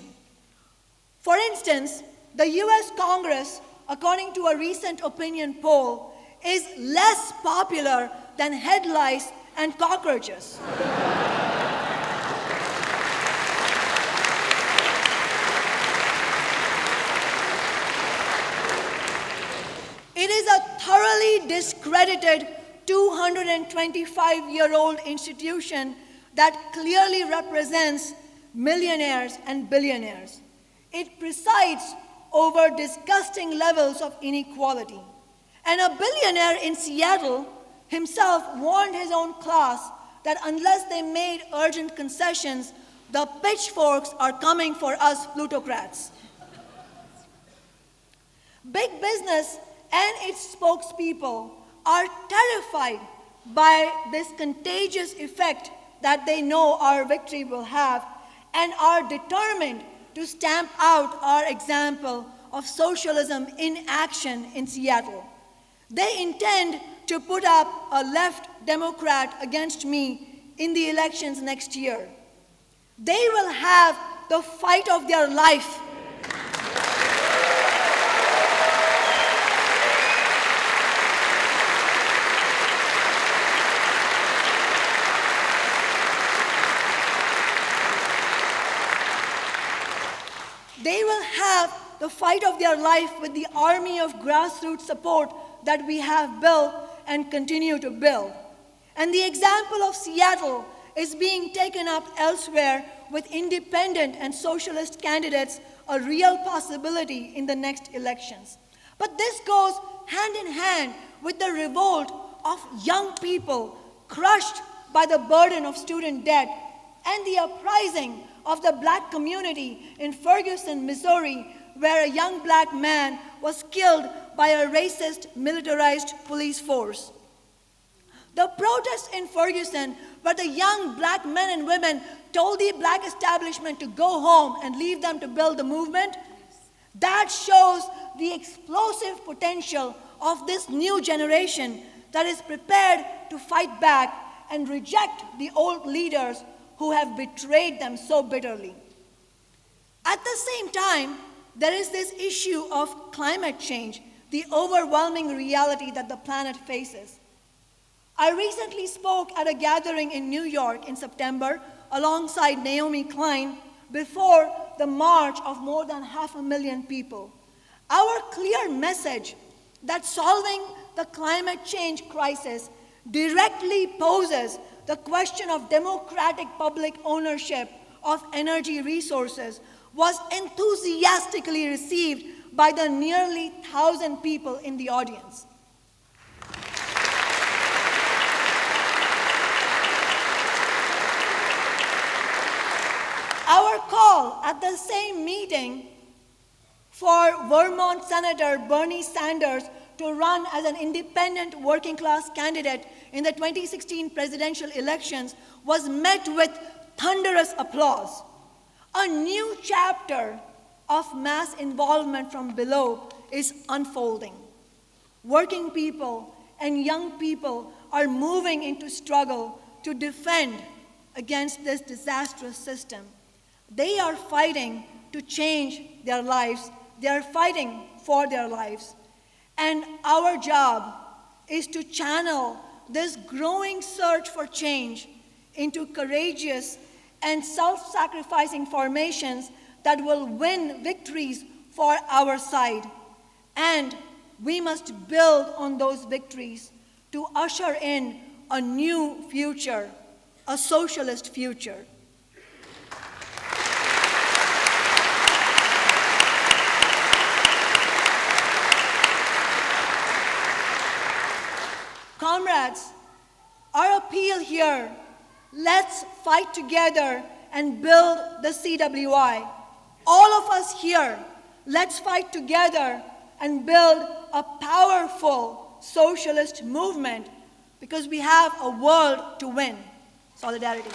[SPEAKER 1] For instance, the US Congress, according to a recent opinion poll, is less popular than head lice and cockroaches. It is a thoroughly discredited 225-year-old institution that clearly represents millionaires and billionaires. It presides over disgusting levels of inequality. And a billionaire in Seattle himself warned his own class that unless they made urgent concessions, the pitchforks are coming for us plutocrats. Big business and its spokespeople are terrified by this contagious effect that they know our victory will have and are determined to stamp out our example of socialism in action in Seattle. They intend to put up a left Democrat against me in the elections next year. They will have the fight of their life. They will have the fight of their life with the army of grassroots support that we have built and continue to build. And the example of Seattle is being taken up elsewhere with independent and socialist candidates, a real possibility in the next elections. But this goes hand in hand with the revolt of young people crushed by the burden of student debt and the uprising of the black community in Ferguson, Missouri, where a young black man was killed by a racist, militarized police force. The protests in Ferguson, where the young black men and women told the black establishment to go home and leave them to build the movement, that shows the explosive potential of this new generation that is prepared to fight back and reject the old leaders who have betrayed them so bitterly. At the same time, there is this issue of climate change, the overwhelming reality that the planet faces. I recently spoke at a gathering in New York in September alongside Naomi Klein before the march of more than 500,000 people. Our clear message that solving the climate change crisis directly poses the question of democratic public ownership of energy resources was enthusiastically received by the nearly 1,000 people in the audience. Our call at the same meeting for Vermont Senator Bernie Sanders to run as an independent working class candidate in the 2016 presidential elections was met with thunderous applause. A new chapter of mass involvement from below is unfolding. Working people and young people are moving into struggle to defend against this disastrous system. They are fighting to change their lives. They are fighting for their lives. And our job is to channel this growing search for change into courageous and self-sacrificing formations that will win victories for our side. And we must build on those victories to usher in a new future, a socialist future. Comrades, our appeal here, let's fight together and build the CWI. All of us here, let's fight together and build a powerful socialist movement because we have a world to win. Solidarity.